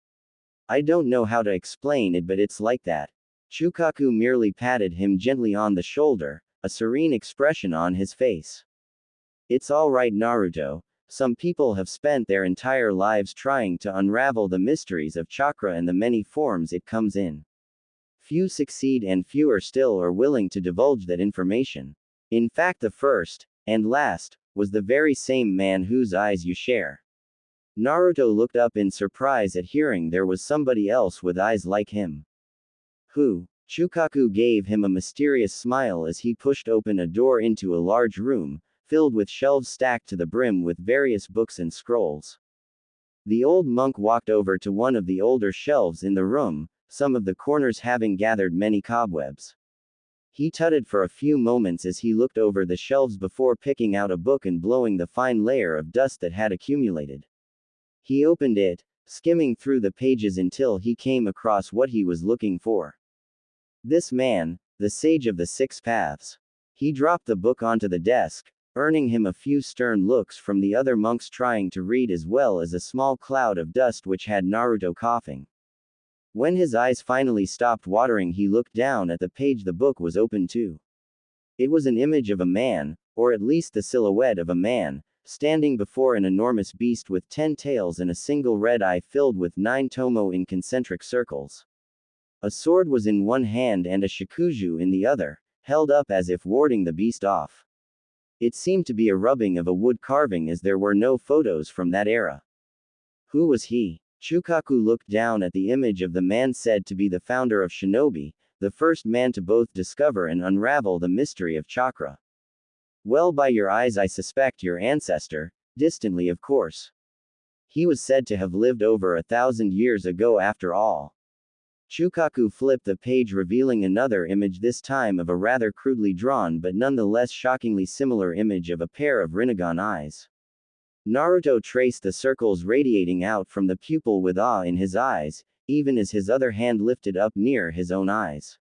I don't know how to explain it, but it's like that. Shukaku merely patted him gently on the shoulder, a serene expression on his face. It's all right, Naruto. Some people have spent their entire lives trying to unravel the mysteries of chakra and the many forms it comes in. Few succeed and fewer still are willing to divulge that information. In fact, the first, and last, was the very same man whose eyes you share. Naruto looked up in surprise at hearing there was somebody else with eyes like him. Who? Shukaku gave him a mysterious smile as he pushed open a door into a large room, filled with shelves stacked to the brim with various books and scrolls. The old monk walked over to one of the older shelves in the room, some of the corners having gathered many cobwebs. He tutted for a few moments as he looked over the shelves before picking out a book and blowing the fine layer of dust that had accumulated. He opened it, skimming through the pages until he came across what he was looking for. This man, the sage of the six paths. He dropped the book onto the desk, earning him a few stern looks from the other monks trying to read, as well as a small cloud of dust which had Naruto coughing. When his eyes finally stopped watering, he looked down at the page the book was open to. It was an image of a man, or at least the silhouette of a man, standing before an enormous beast with 10 tails and a single red eye filled with 9 tomo in concentric circles. A sword was in one hand and a shakuju in the other, held up as if warding the beast off. It seemed to be a rubbing of a wood carving, as there were no photos from that era. Who was he? Shukaku looked down at the image of the man said to be the founder of Shinobi, the first man to both discover and unravel the mystery of chakra. Well, by your eyes I suspect your ancestor, distantly of course. He was said to have lived over 1,000 years ago after all. Shukaku flipped the page, revealing another image, this time of a rather crudely drawn but nonetheless shockingly similar image of a pair of Rinnegan eyes. Naruto traced the circles radiating out from the pupil with awe in his eyes, even as his other hand lifted up near his own eyes.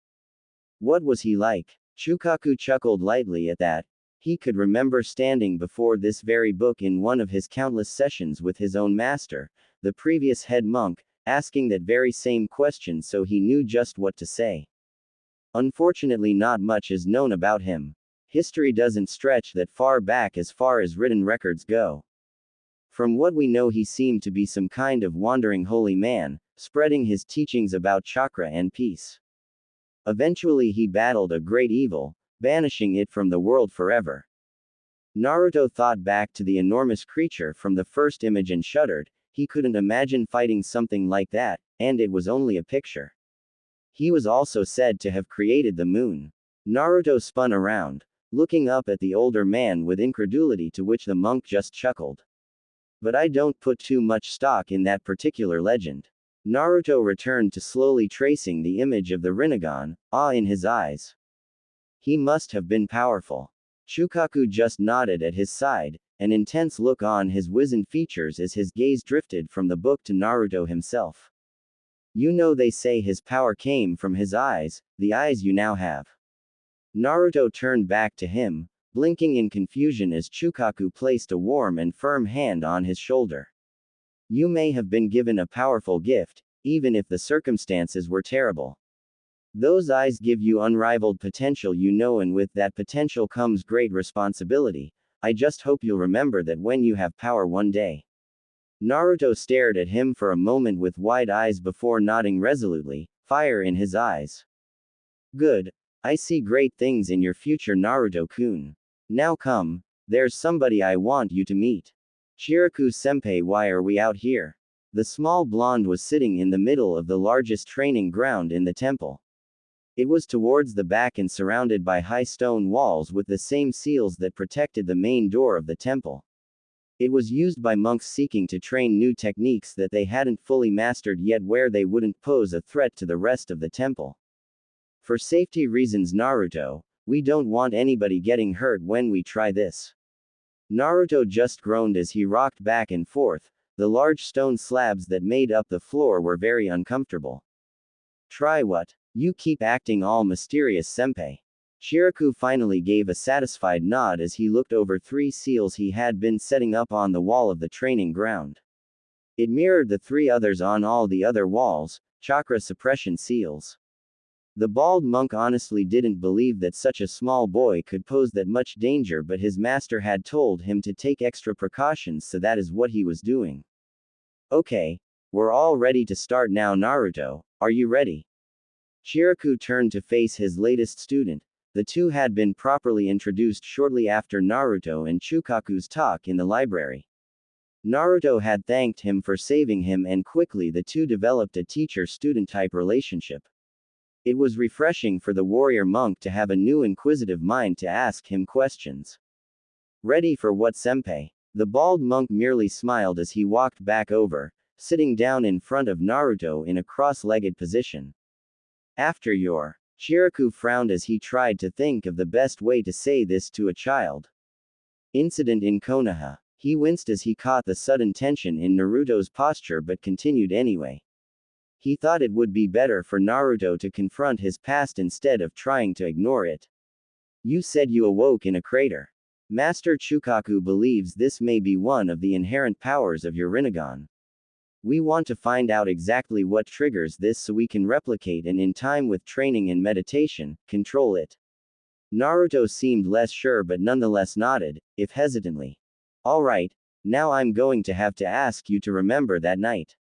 What was he like? Shukaku chuckled lightly at that. He could remember standing before this very book in one of his countless sessions with his own master, the previous head monk, asking that very same question, so he knew just what to say. Unfortunately, not much is known about him. History doesn't stretch that far back as far as written records go. From what we know, he seemed to be some kind of wandering holy man, spreading his teachings about chakra and peace. Eventually he battled a great evil, banishing it from the world forever. Naruto thought back to the enormous creature from the first image and shuddered. He couldn't imagine fighting something like that, and it was only a picture. He was also said to have created the moon. Naruto spun around, looking up at the older man with incredulity, to which the monk just chuckled. But I don't put too much stock in that particular legend. Naruto returned to slowly tracing the image of the Rinnegan, awe in his eyes. He must have been powerful. Shukaku just nodded at his side, an intense look on his wizened features as his gaze drifted from the book to Naruto himself. You know, they say his power came from his eyes, the eyes you now have. Naruto turned back to him, blinking in confusion as Shukaku placed a warm and firm hand on his shoulder. You may have been given a powerful gift, even if the circumstances were terrible. Those eyes give you unrivaled potential, you know, and with that potential comes great responsibility. I just hope you'll remember that when you have power one day. Naruto stared at him for a moment with wide eyes before nodding resolutely, fire in his eyes. Good. I see great things in your future, Naruto-kun. Now come, there's somebody I want you to meet. Shiraku-senpai, why are we out here? The small blonde was sitting in the middle of the largest training ground in the temple. It was towards the back and surrounded by high stone walls with the same seals that protected the main door of the temple. It was used by monks seeking to train new techniques that they hadn't fully mastered yet where they wouldn't pose a threat to the rest of the temple. For safety reasons, Naruto, we don't want anybody getting hurt when we try this. Naruto just groaned as he rocked back and forth. The large stone slabs that made up the floor were very uncomfortable. Try what? You keep acting all mysterious, senpai. Shiraku finally gave a satisfied nod as he looked over 3 seals he had been setting up on the wall of the training ground. It mirrored the 3 others on all the other walls, chakra suppression seals. The bald monk honestly didn't believe that such a small boy could pose that much danger, but his master had told him to take extra precautions, so that is what he was doing. Okay, we're all ready to start now. Naruto, are you ready? Shiraku turned to face his latest student. The two had been properly introduced shortly after Naruto and Chukaku's talk in the library. Naruto had thanked him for saving him, and quickly the two developed a teacher-student type relationship. It was refreshing for the warrior monk to have a new inquisitive mind to ask him questions. Ready for what, senpai? The bald monk merely smiled as he walked back over, sitting down in front of Naruto in a cross-legged position. After your... Shiraku frowned as he tried to think of the best way to say this to a child. Incident in Konoha. He winced as he caught the sudden tension in Naruto's posture but continued anyway. He thought it would be better for Naruto to confront his past instead of trying to ignore it. You said you awoke in a crater. Master Chukaku believes this may be one of the inherent powers of your Rinnegan. We want to find out exactly what triggers this so we can replicate and in time with training and meditation, control it. Naruto seemed less sure but nonetheless nodded, if hesitantly. Alright, now I'm going to have to ask you to remember that night.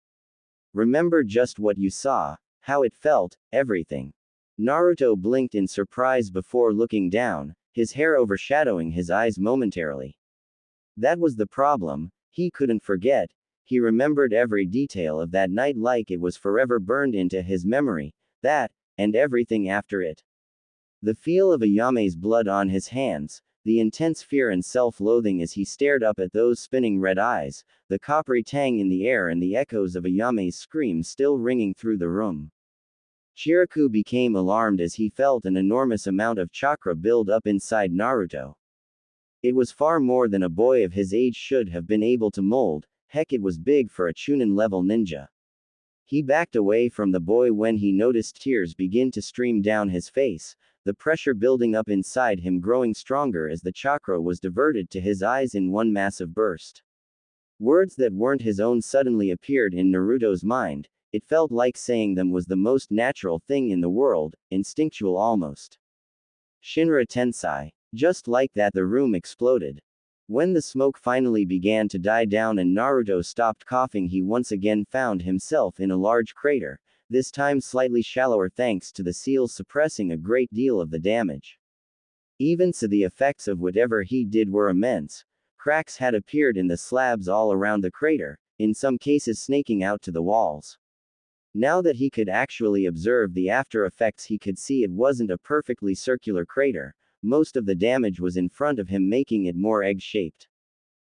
Remember just what you saw, how it felt, everything. Naruto blinked in surprise before looking down, his hair overshadowing his eyes momentarily. That was the problem, he couldn't forget. He remembered every detail of that night like it was forever burned into his memory, that, and everything after it. The feel of Ayame's blood on his hands, the intense fear and self-loathing as he stared up at those spinning red eyes, the coppery tang in the air and the echoes of Ayame's scream still ringing through the room. Shiraku became alarmed as he felt an enormous amount of chakra build up inside Naruto. It was far more than a boy of his age should have been able to mold. Heck, it was big for a Chunin-level ninja. He backed away from the boy when he noticed tears begin to stream down his face, the pressure building up inside him growing stronger as the chakra was diverted to his eyes in one massive burst. Words that weren't his own suddenly appeared in Naruto's mind. It felt like saying them was the most natural thing in the world, instinctual almost. Shinra Tensei. Just like that, the room exploded. When the smoke finally began to die down and Naruto stopped coughing, he once again found himself in a large crater, this time slightly shallower thanks to the seals suppressing a great deal of the damage. Even so, the effects of whatever he did were immense. Cracks had appeared in the slabs all around the crater, in some cases snaking out to the walls. Now that he could actually observe the after effects, he could see it wasn't a perfectly circular crater. Most of the damage was in front of him, making it more egg-shaped.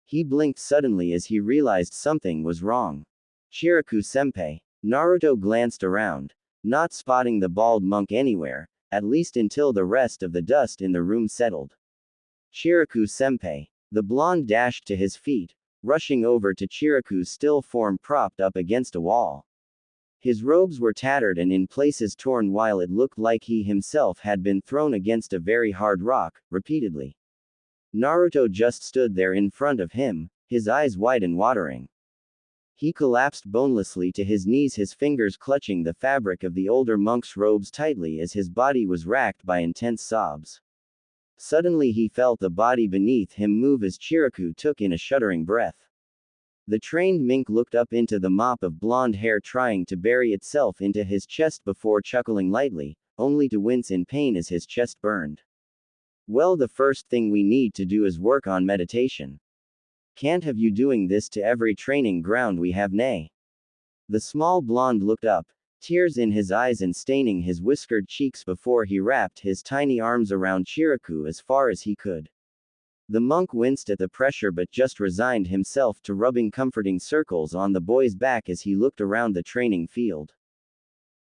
He blinked suddenly as he realized something was wrong. Shiraku-senpai. Naruto glanced around, not spotting the bald monk anywhere, at least until the rest of the dust in the room settled. Shiraku-senpai. The blonde dashed to his feet, rushing over to Chiraku's still form propped up against a wall. His robes were tattered and in places torn, while it looked like he himself had been thrown against a very hard rock, repeatedly. Naruto just stood there in front of him, his eyes wide and watering. He collapsed bonelessly to his knees, his fingers clutching the fabric of the older monk's robes tightly as his body was racked by intense sobs. Suddenly he felt the body beneath him move as Chiraku took in a shuddering breath. The trained mink looked up into the mop of blonde hair, trying to bury itself into his chest before chuckling lightly, only to wince in pain as his chest burned. Well, the first thing we need to do is work on meditation. Can't have you doing this to every training ground we have, nay? The small blonde looked up, tears in his eyes and staining his whiskered cheeks before he wrapped his tiny arms around Chiraku as far as he could. The monk winced at the pressure but just resigned himself to rubbing comforting circles on the boy's back as he looked around the training field.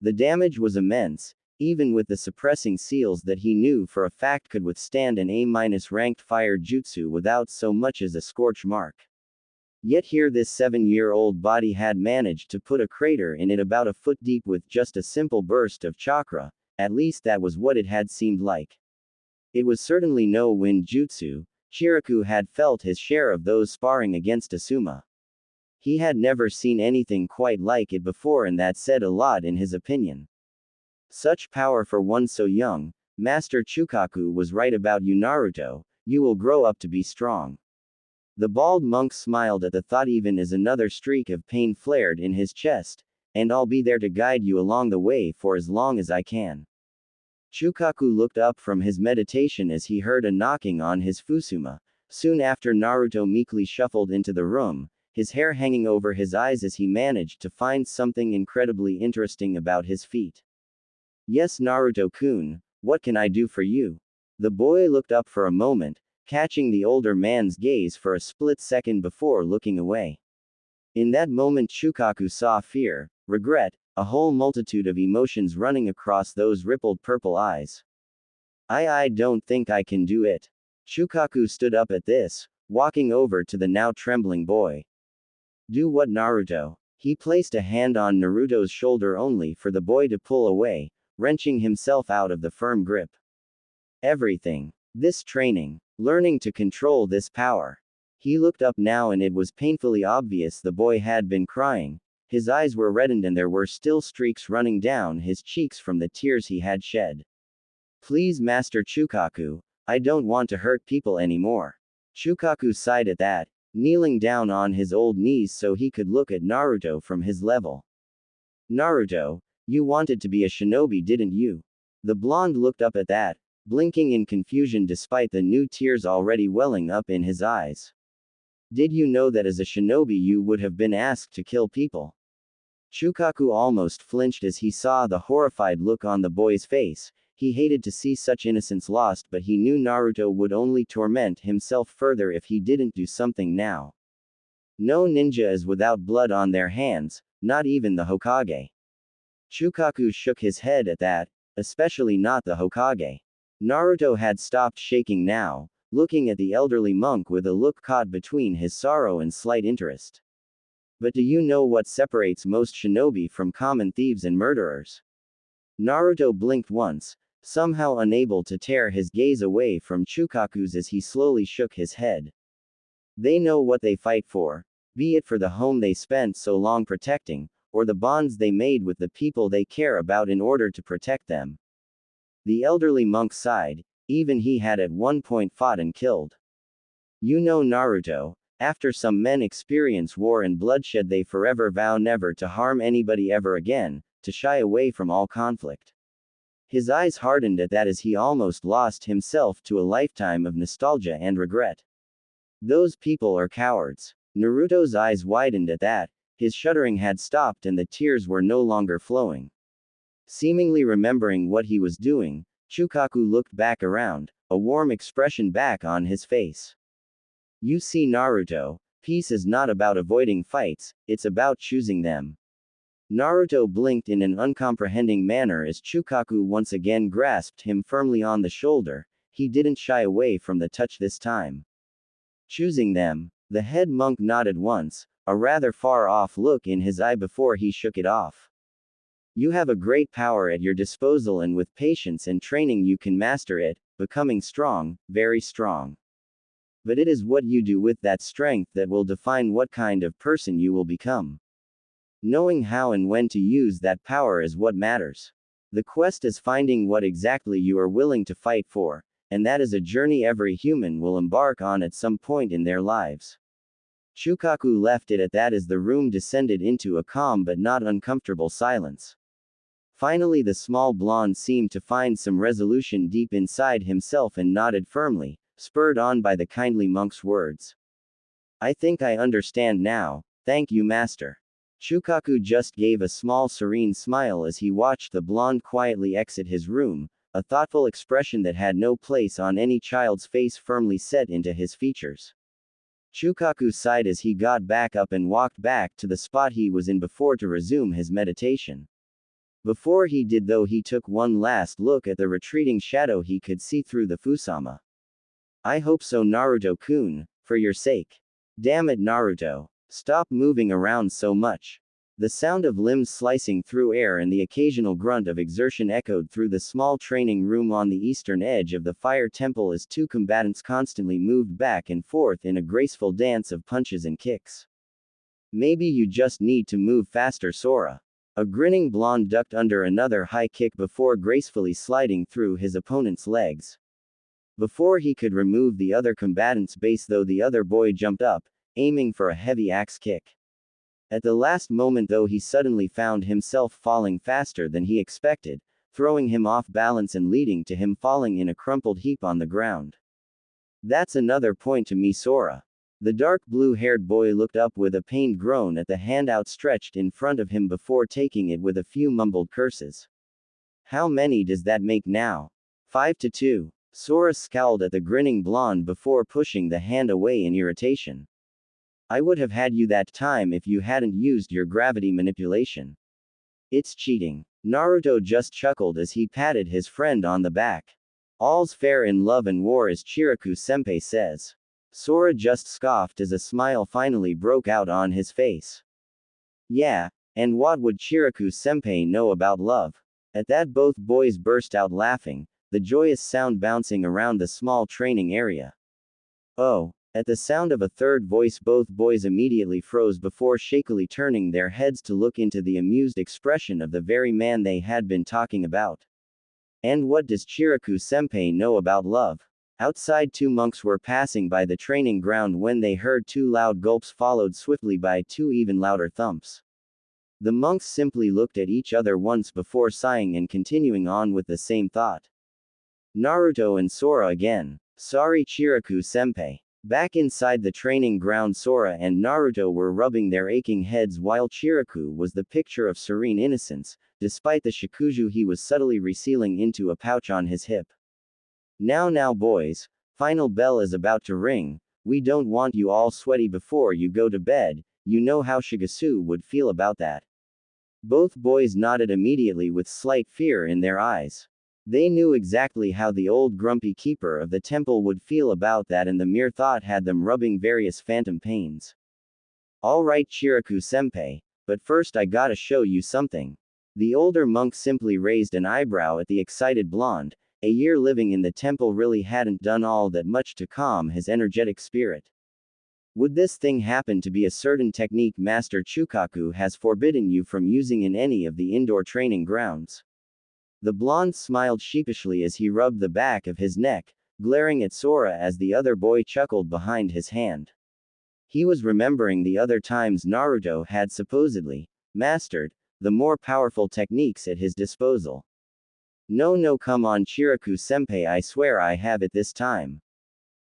The damage was immense, even with the suppressing seals that he knew for a fact could withstand an A-ranked fire jutsu without so much as a scorch mark. Yet here this 7-year-old body had managed to put a crater in it about a foot deep with just a simple burst of chakra, at least that was what it had seemed like. It was certainly no wind jutsu. Chiriku had felt his share of those sparring against Asuma. He had never seen anything quite like it before, and that said a lot in his opinion. Such power for one so young. Master Chukaku was right about you, Naruto. You will grow up to be strong. The bald monk smiled at the thought even as another streak of pain flared in his chest, and I'll be there to guide you along the way for as long as I can. Chukaku looked up from his meditation as he heard a knocking on his fusuma. Soon after, Naruto meekly shuffled into the room, his hair hanging over his eyes as he managed to find something incredibly interesting about his feet. Yes, Naruto-kun, what can I do for you? The boy looked up for a moment, catching the older man's gaze for a split second before looking away. In that moment, Chukaku saw fear, regret, a whole multitude of emotions running across those rippled purple eyes. I don't think I can do it. Chukaku stood up at this, walking over to the now trembling boy. Do what, Naruto? He placed a hand on Naruto's shoulder only for the boy to pull away, wrenching himself out of the firm grip. Everything. This training. Learning to control this power. He looked up now and it was painfully obvious the boy had been crying. His eyes were reddened and there were still streaks running down his cheeks from the tears he had shed. Please, Master Chukaku, I don't want to hurt people anymore. Chukaku sighed at that, kneeling down on his old knees so he could look at Naruto from his level. Naruto, you wanted to be a shinobi, didn't you? The blonde looked up at that, blinking in confusion despite the new tears already welling up in his eyes. Did you know that as a shinobi you would have been asked to kill people? Chukaku almost flinched as he saw the horrified look on the boy's face. He hated to see such innocence lost, but he knew Naruto would only torment himself further if he didn't do something now. No ninja is without blood on their hands, not even the Hokage. Chukaku shook his head at that, especially not the Hokage. Naruto had stopped shaking now, looking at the elderly monk with a look caught between his sorrow and slight interest. But do you know what separates most shinobi from common thieves and murderers? Naruto blinked once, somehow unable to tear his gaze away from Chukaku's as he slowly shook his head. They know what they fight for, be it for the home they spent so long protecting, or the bonds they made with the people they care about in order to protect them. The elderly monk sighed, even he had at one point fought and killed. You know, Naruto, after some men experience war and bloodshed they forever vow never to harm anybody ever again, to shy away from all conflict. His eyes hardened at that as he almost lost himself to a lifetime of nostalgia and regret. Those people are cowards. Naruto's eyes widened at that, his shuddering had stopped and the tears were no longer flowing. Seemingly remembering what he was doing, Chukaku looked back around, a warm expression back on his face. You see, Naruto, peace is not about avoiding fights, it's about choosing them. Naruto blinked in an uncomprehending manner as Chukaku once again grasped him firmly on the shoulder. He didn't shy away from the touch this time. Choosing them. The head monk nodded once, a rather far-off look in his eye before he shook it off. You have a great power at your disposal and with patience and training you can master it, becoming strong, very strong. But it is what you do with that strength that will define what kind of person you will become. Knowing how and when to use that power is what matters. The quest is finding what exactly you are willing to fight for, and that is a journey every human will embark on at some point in their lives. Chukaku left it at that as the room descended into a calm but not uncomfortable silence. Finally, the small blonde seemed to find some resolution deep inside himself and nodded firmly, spurred on by the kindly monk's words. I think I understand now, thank you, master. Chukaku just gave a small serene smile as he watched the blonde quietly exit his room, a thoughtful expression that had no place on any child's face firmly set into his features. Chukaku sighed as he got back up and walked back to the spot he was in before to resume his meditation. Before he did though, he took one last look at the retreating shadow he could see through the Fusama. I hope so, Naruto-kun, for your sake. Damn it, Naruto. Stop moving around so much. The sound of limbs slicing through air and the occasional grunt of exertion echoed through the small training room on the eastern edge of the fire temple as two combatants constantly moved back and forth in a graceful dance of punches and kicks. Maybe you just need to move faster, Sora. A grinning blonde ducked under another high kick before gracefully sliding through his opponent's legs. Before he could remove the other combatant's base though, the other boy jumped up, aiming for a heavy axe kick. At the last moment though, he suddenly found himself falling faster than he expected, throwing him off balance and leading to him falling in a crumpled heap on the ground. That's another point to me, Sora. The dark blue-haired boy looked up with a pained groan at the hand outstretched in front of him before taking it with a few mumbled curses. How many does that make now? 5-2. Sora scowled at the grinning blonde before pushing the hand away in irritation. I would have had you that time if you hadn't used your gravity manipulation. It's cheating. Naruto just chuckled as he patted his friend on the back. All's fair in love and war, as Chiraku-senpai says. Sora just scoffed as a smile finally broke out on his face. Yeah, and what would Chiraku-senpai know about love? At that both boys burst out laughing, the joyous sound bouncing around the small training area. Oh. At the sound of a third voice, both boys immediately froze before shakily turning their heads to look into the amused expression of the very man they had been talking about. And what does Chiraku-senpai know about love? Outside, two monks were passing by the training ground when they heard two loud gulps followed swiftly by two even louder thumps. The monks simply looked at each other once before sighing and continuing on with the same thought. Naruto and Sora again. Sorry, Chiraku-senpai. Back inside the training ground, Sora and Naruto were rubbing their aching heads while Chiraku was the picture of serene innocence, despite the shikuju he was subtly resealing into a pouch on his hip. Now boys, final bell is about to ring, we don't want you all sweaty before you go to bed, you know how Shigesu would feel about that. Both boys nodded immediately with slight fear in their eyes. They knew exactly how the old grumpy keeper of the temple would feel about that, and the mere thought had them rubbing various phantom pains. Alright, Chiraku-senpai, but first I gotta show you something. The older monk simply raised an eyebrow at the excited blonde. A year living in the temple really hadn't done all that much to calm his energetic spirit. Would this thing happen to be a certain technique Master Chukaku has forbidden you from using in any of the indoor training grounds? The blonde smiled sheepishly as he rubbed the back of his neck, glaring at Sora as the other boy chuckled behind his hand. He was remembering the other times Naruto had supposedly mastered the more powerful techniques at his disposal. No, come on, Chiraku-senpai, I swear I have it this time.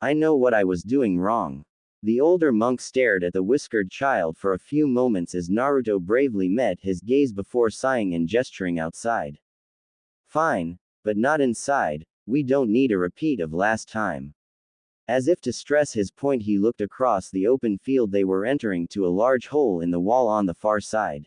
I know what I was doing wrong. The older monk stared at the whiskered child for a few moments as Naruto bravely met his gaze before sighing and gesturing outside. Fine, but not inside, we don't need a repeat of last time. As if to stress his point, he looked across the open field they were entering to a large hole in the wall on the far side.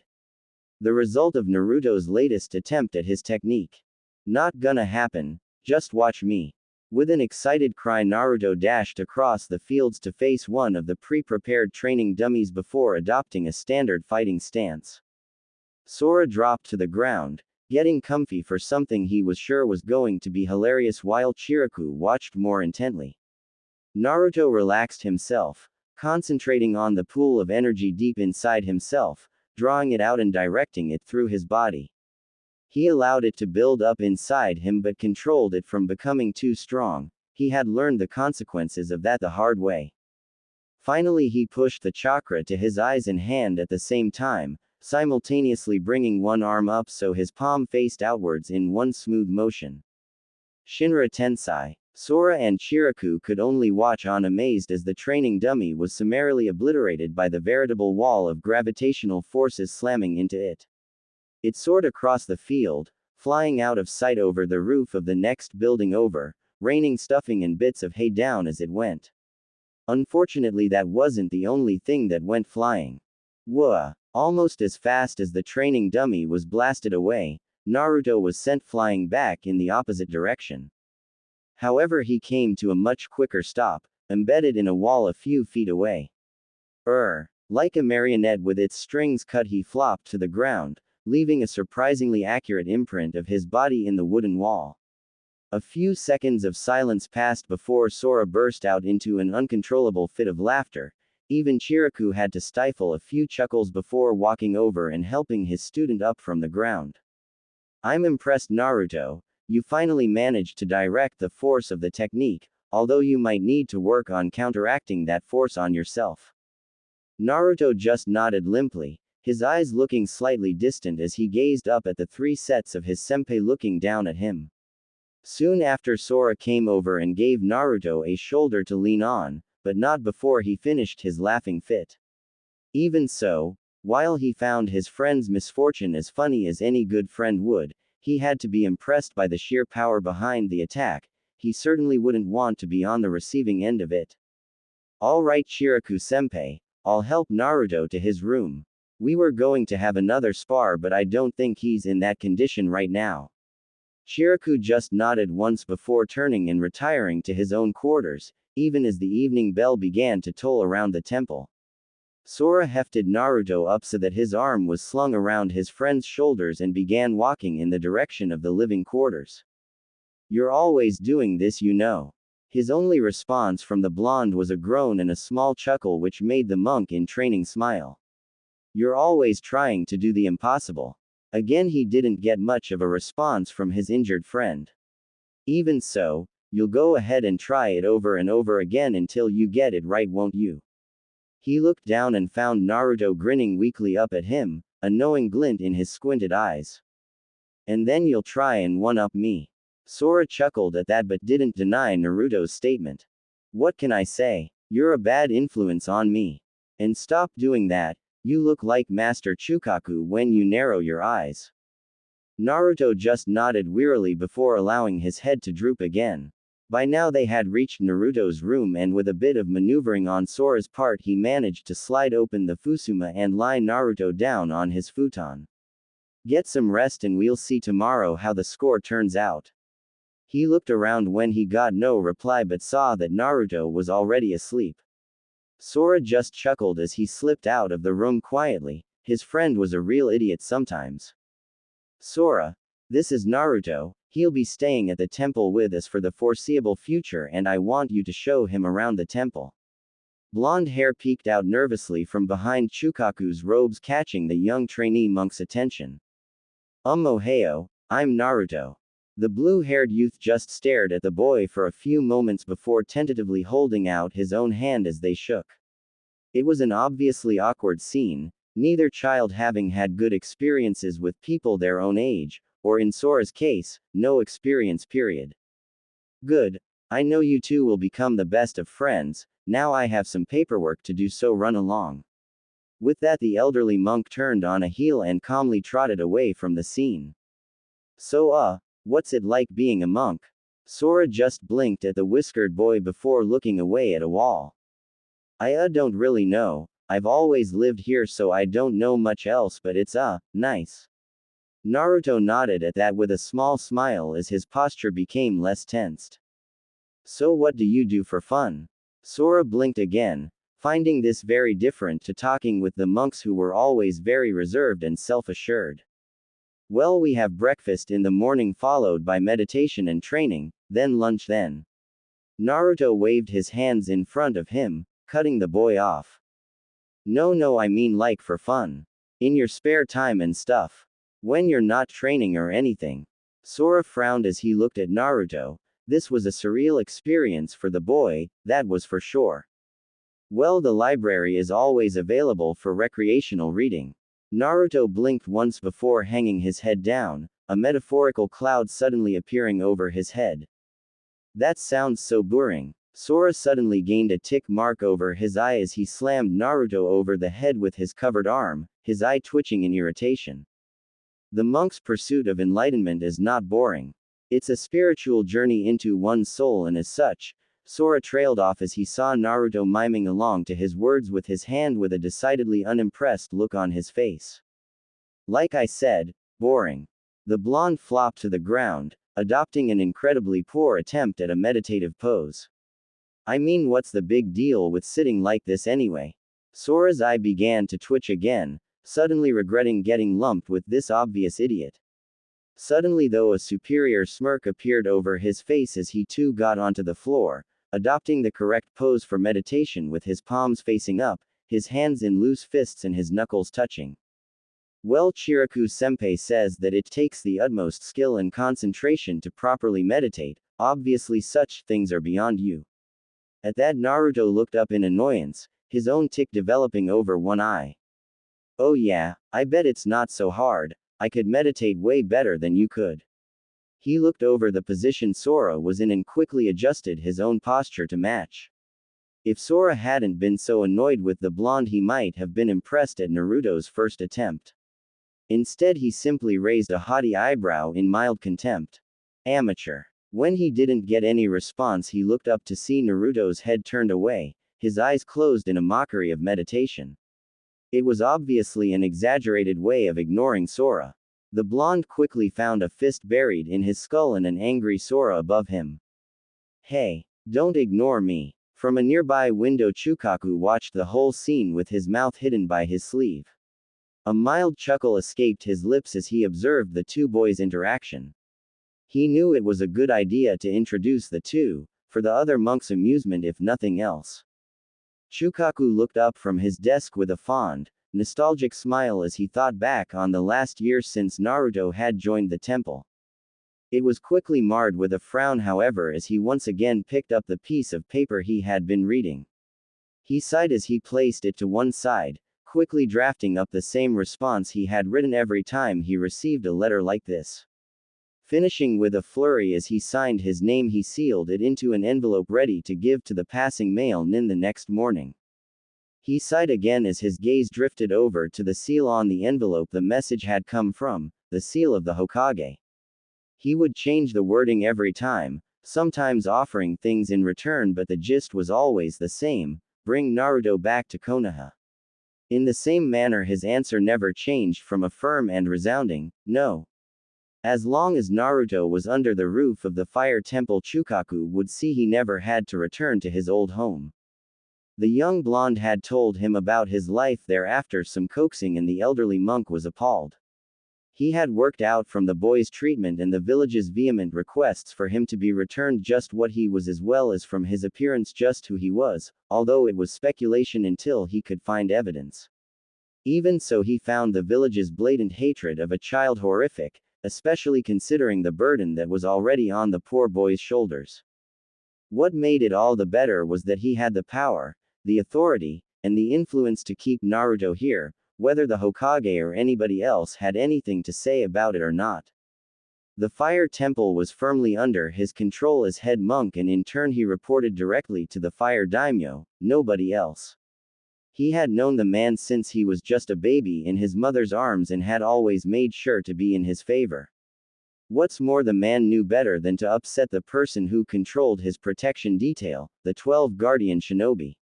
The result of Naruto's latest attempt at his technique. Not gonna happen, just watch me. With an excited cry, Naruto dashed across the fields to face one of the pre-prepared training dummies before adopting a standard fighting stance. Sora dropped to the ground, getting comfy for something he was sure was going to be hilarious while Chiraku watched more intently. Naruto relaxed himself, concentrating on the pool of energy deep inside himself, drawing it out and directing it through his body. He allowed it to build up inside him but controlled it from becoming too strong. He had learned the consequences of that the hard way. Finally, he pushed the chakra to his eyes and hand at the same time, simultaneously bringing one arm up so his palm faced outwards in one smooth motion. Shinra Tensei. Sora and Chiraku could only watch on, amazed as the training dummy was summarily obliterated by the veritable wall of gravitational forces slamming into it. It soared across the field, flying out of sight over the roof of the next building over, raining stuffing and bits of hay down as it went. Unfortunately, that wasn't the only thing that went flying. Whoa! Almost as fast as the training dummy was blasted away, Naruto was sent flying back in the opposite direction. However, he came to a much quicker stop, embedded in a wall a few feet away. Like a marionette with its strings cut, he flopped to the ground, leaving a surprisingly accurate imprint of his body in the wooden wall. A few seconds of silence passed before Sora burst out into an uncontrollable fit of laughter. Even Jinchūriki had to stifle a few chuckles before walking over and helping his student up from the ground. I'm impressed, Naruto. You finally managed to direct the force of the technique, although you might need to work on counteracting that force on yourself. Naruto just nodded limply, his eyes looking slightly distant as he gazed up at the three sets of his senpai looking down at him. Soon after, Sora came over and gave Naruto a shoulder to lean on, but not before he finished his laughing fit. Even so, while he found his friend's misfortune as funny as any good friend would, he had to be impressed by the sheer power behind the attack. He certainly wouldn't want to be on the receiving end of it. Alright, Jinchūriki-senpai, I'll help Naruto to his room. We were going to have another spar, but I don't think he's in that condition right now. Jinchūriki just nodded once before turning and retiring to his own quarters, even as the evening bell began to toll around the temple. Sora hefted Naruto up so that his arm was slung around his friend's shoulders and began walking in the direction of the living quarters. You're always doing this, you know. His only response from the blonde was a groan and a small chuckle which made the monk in training smile. You're always trying to do the impossible. Again, he didn't get much of a response from his injured friend. Even so, you'll go ahead and try it over and over again until you get it right, won't you? He looked down and found Naruto grinning weakly up at him, a knowing glint in his squinted eyes. And then you'll try and one-up me. Sora chuckled at that but didn't deny Naruto's statement. What can I say? You're a bad influence on me. And stop doing that, you look like Master Chukaku when you narrow your eyes. Naruto just nodded wearily before allowing his head to droop again. By now they had reached Naruto's room, and with a bit of maneuvering on Sora's part he managed to slide open the fusuma and lie Naruto down on his futon. Get some rest and we'll see tomorrow how the score turns out. He looked around when he got no reply but saw that Naruto was already asleep. Sora just chuckled as he slipped out of the room quietly. His friend was a real idiot sometimes. Sora, this is Naruto. He'll be staying at the temple with us for the foreseeable future, and I want you to show him around the temple. Blonde hair peeked out nervously from behind Chukaku's robes, catching the young trainee monk's attention. Ohio, I'm Naruto. The blue-haired youth just stared at the boy for a few moments before tentatively holding out his own hand as they shook. It was an obviously awkward scene, neither child having had good experiences with people their own age, or in Sora's case, no experience period. Good. I know you two will become the best of friends. Now I have some paperwork to do, so run along. With that, the elderly monk turned on a heel and calmly trotted away from the scene. So, what's it like being a monk? Sora just blinked at the whiskered boy before looking away at a wall. I don't really know. I've always lived here, so I don't know much else, but it's nice. Naruto nodded at that with a small smile as his posture became less tensed. So what do you do for fun? Sora blinked again, finding this very different to talking with the monks who were always very reserved and self-assured. Well, we have breakfast in the morning followed by meditation and training, then lunch then. Naruto waved his hands in front of him, cutting the boy off. No, I mean like for fun. In your spare time and stuff. When you're not training or anything. Sora frowned as he looked at Naruto. This was a surreal experience for the boy, that was for sure. Well, the library is always available for recreational reading. Naruto blinked once before hanging his head down, a metaphorical cloud suddenly appearing over his head. That sounds so boring. Sora suddenly gained a tick mark over his eye as he slammed Naruto over the head with his covered arm, his eye twitching in irritation. The monk's pursuit of enlightenment is not boring. It's a spiritual journey into one's soul, and as such, Sora trailed off as he saw Naruto miming along to his words with his hand with a decidedly unimpressed look on his face. Like I said, boring. The blonde flopped to the ground, adopting an incredibly poor attempt at a meditative pose. I mean, what's the big deal with sitting like this anyway? Sora's eye began to twitch again, suddenly regretting getting lumped with this obvious idiot. Suddenly, though, a superior smirk appeared over his face as he too got onto the floor, adopting the correct pose for meditation with his palms facing up, his hands in loose fists and his knuckles touching. Well, Chiriku-senpai says that it takes the utmost skill and concentration to properly meditate. Obviously such things are beyond you. At that, Naruto looked up in annoyance, his own tic developing over one eye. Oh yeah, I bet it's not so hard. I could meditate way better than you could. He looked over the position Sora was in and quickly adjusted his own posture to match. If Sora hadn't been so annoyed with the blonde, he might have been impressed at Naruto's first attempt. Instead, he simply raised a haughty eyebrow in mild contempt. Amateur. When he didn't get any response, he looked up to see Naruto's head turned away, his eyes closed in a mockery of meditation. It was obviously an exaggerated way of ignoring Sora. The blonde quickly found a fist buried in his skull and an angry Sora above him. Hey, don't ignore me. From a nearby window, Chukaku watched the whole scene with his mouth hidden by his sleeve. A mild chuckle escaped his lips as he observed the two boys' interaction. He knew it was a good idea to introduce the two, for the other monk's amusement if nothing else. Chukaku looked up from his desk with a fond, nostalgic smile as he thought back on the last year since Naruto had joined the temple. It was quickly marred with a frown, however, as he once again picked up the piece of paper he had been reading. He sighed as he placed it to one side, quickly drafting up the same response he had written every time he received a letter like this. Finishing with a flurry as he signed his name, he sealed it into an envelope ready to give to the passing mail nin the next morning. He sighed again as his gaze drifted over to the seal on the envelope the message had come from, the seal of the Hokage. He would change the wording every time, sometimes offering things in return, but the gist was always the same: bring Naruto back to Konoha. In the same manner, his answer never changed from a firm and resounding no. As long as Naruto was under the roof of the fire temple, Chukaku would see he never had to return to his old home. The young blonde had told him about his life there after some coaxing, and the elderly monk was appalled. He had worked out from the boy's treatment and the village's vehement requests for him to be returned just what he was, as well as from his appearance just who he was, although it was speculation until he could find evidence. Even so, he found the village's blatant hatred of a child horrific, especially considering the burden that was already on the poor boy's shoulders. What made it all the better was that he had the power, the authority, and the influence to keep Naruto here, whether the Hokage or anybody else had anything to say about it or not. The fire temple was firmly under his control as head monk, and in turn he reported directly to the fire daimyo, nobody else. He had known the man since he was just a baby in his mother's arms and had always made sure to be in his favor. What's more, the man knew better than to upset the person who controlled his protection detail, the 12 guardian shinobi.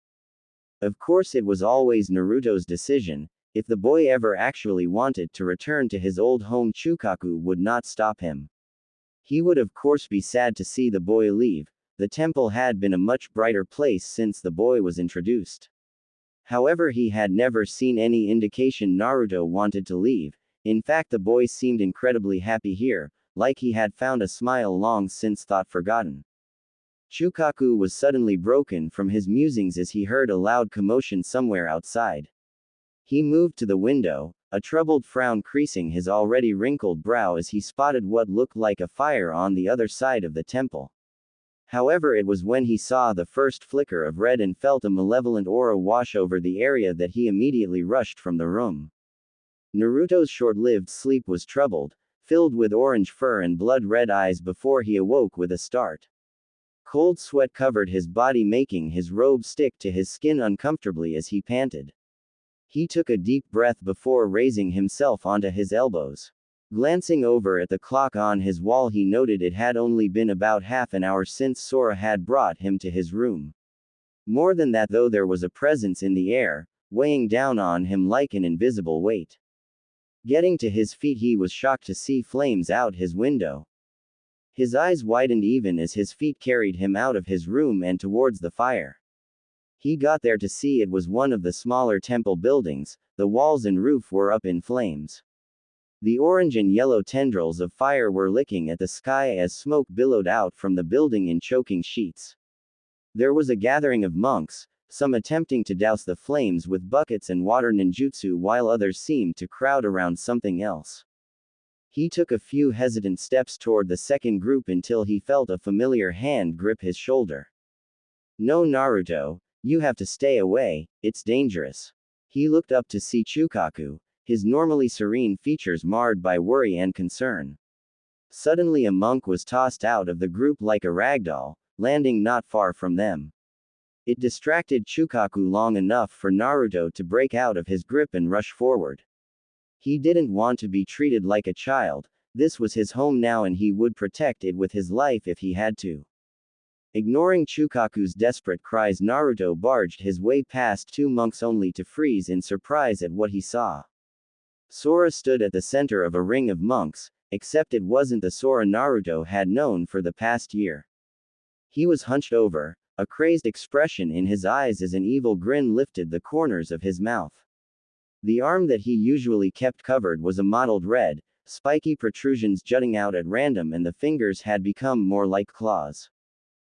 Of course, it was always Naruto's decision. If the boy ever actually wanted to return to his old home, Chukaku would not stop him. He would of course be sad to see the boy leave. The temple had been a much brighter place since the boy was introduced. However, he had never seen any indication Naruto wanted to leave. In fact, the boy seemed incredibly happy here, like he had found a smile long since thought forgotten. Chukaku was suddenly broken from his musings as he heard a loud commotion somewhere outside. He moved to the window, a troubled frown creasing his already wrinkled brow as he spotted what looked like a fire on the other side of the temple. However, it was when he saw the first flicker of red and felt a malevolent aura wash over the area that he immediately rushed from the room. Naruto's short-lived sleep was troubled, filled with orange fur and blood-red eyes before he awoke with a start. Cold sweat covered his body, making his robe stick to his skin uncomfortably as he panted. He took a deep breath before raising himself onto his elbows. Glancing over at the clock on his wall, he noted it had only been about half an hour since Sora had brought him to his room. More than that, though, there was a presence in the air, weighing down on him like an invisible weight. Getting to his feet, he was shocked to see flames out his window. His eyes widened even as his feet carried him out of his room and towards the fire. He got there to see it was one of the smaller temple buildings. The walls and roof were up in flames. The orange and yellow tendrils of fire were licking at the sky as smoke billowed out from the building in choking sheets. There was a gathering of monks, some attempting to douse the flames with buckets and water ninjutsu, while others seemed to crowd around something else. He took a few hesitant steps toward the second group until he felt a familiar hand grip his shoulder. "No, Naruto, you have to stay away, it's dangerous." He looked up to see Chukaku, his normally serene features marred by worry and concern. Suddenly a monk was tossed out of the group like a ragdoll, landing not far from them. It distracted Chukaku long enough for Naruto to break out of his grip and rush forward. He didn't want to be treated like a child. This was his home now and he would protect it with his life if he had to. Ignoring Chukaku's desperate cries, Naruto barged his way past two monks only to freeze in surprise at what he saw. Sora stood at the center of a ring of monks, except it wasn't the Sora Naruto had known for the past year. He was hunched over, a crazed expression in his eyes as an evil grin lifted the corners of his mouth. The arm that he usually kept covered was a mottled red, spiky protrusions jutting out at random, and the fingers had become more like claws.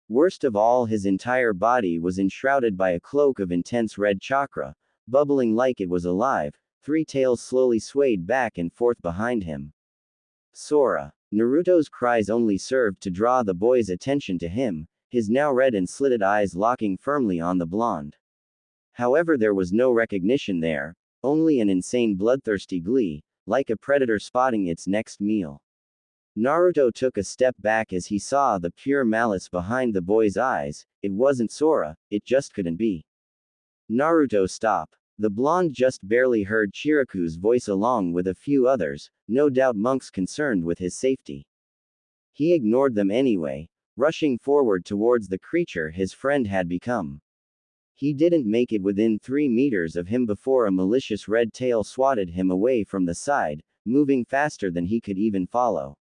Worst of all, his entire body was enshrouded by a cloak of intense red chakra, bubbling like it was alive. Three tails slowly swayed back and forth behind him. Sora. Naruto's cries only served to draw the boy's attention to him, his now red and slitted eyes locking firmly on the blonde. However, there was no recognition there, only an insane bloodthirsty glee, like a predator spotting its next meal. Naruto took a step back as he saw the pure malice behind the boy's eyes. It wasn't Sora, it just couldn't be. "Naruto, stop." The blonde just barely heard Chiriku's voice along with a few others, no doubt monks concerned with his safety. He ignored them anyway, rushing forward towards the creature his friend had become. He didn't make it within 3 meters of him before a malicious red tail swatted him away from the side, moving faster than he could even follow.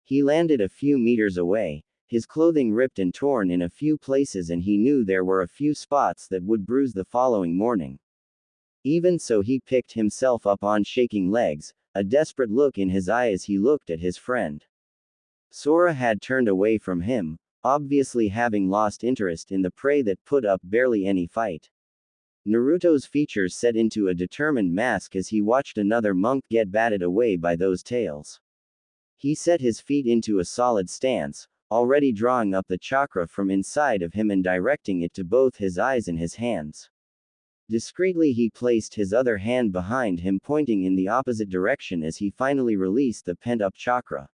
He landed a few meters away, his clothing ripped and torn in a few places, and he knew there were a few spots that would bruise the following morning. Even so, he picked himself up on shaking legs, a desperate look in his eye as he looked at his friend. Sora had turned away from him, obviously having lost interest in the prey that put up barely any fight. Naruto's features set into a determined mask as he watched another monk get batted away by those tails. He set his feet into a solid stance, already drawing up the chakra from inside of him and directing it to both his eyes and his hands. Discreetly, he placed his other hand behind him, pointing in the opposite direction as he finally released the pent-up chakra.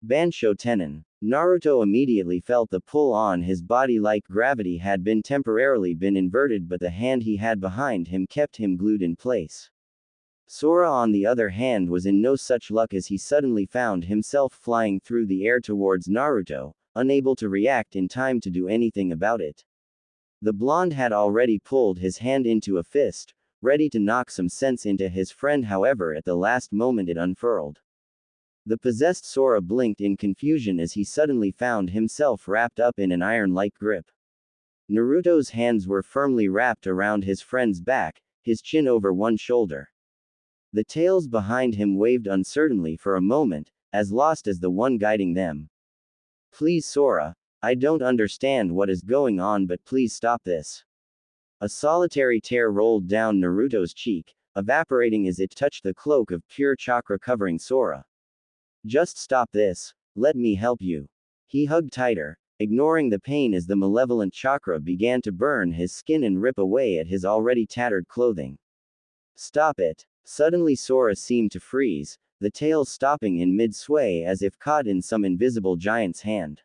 Bansho Tenin. Naruto immediately felt the pull on his body like gravity had been temporarily inverted, but the hand he had behind him kept him glued in place. Sora, on the other hand, was in no such luck as he suddenly found himself flying through the air towards Naruto, unable to react in time to do anything about it. The blonde had already pulled his hand into a fist, ready to knock some sense into his friend. However, at the last moment it unfurled. The possessed Sora blinked in confusion as he suddenly found himself wrapped up in an iron-like grip. Naruto's hands were firmly wrapped around his friend's back, his chin over one shoulder. The tails behind him waved uncertainly for a moment, as lost as the one guiding them. "Please, Sora. I don't understand what is going on, but please stop this." A solitary tear rolled down Naruto's cheek, evaporating as it touched the cloak of pure chakra covering Sora. "Just stop this. Let me help you." He hugged tighter, ignoring the pain as the malevolent chakra began to burn his skin and rip away at his already tattered clothing. "Stop it." Suddenly Sora seemed to freeze, the tails stopping in mid-sway as if caught in some invisible giant's hand.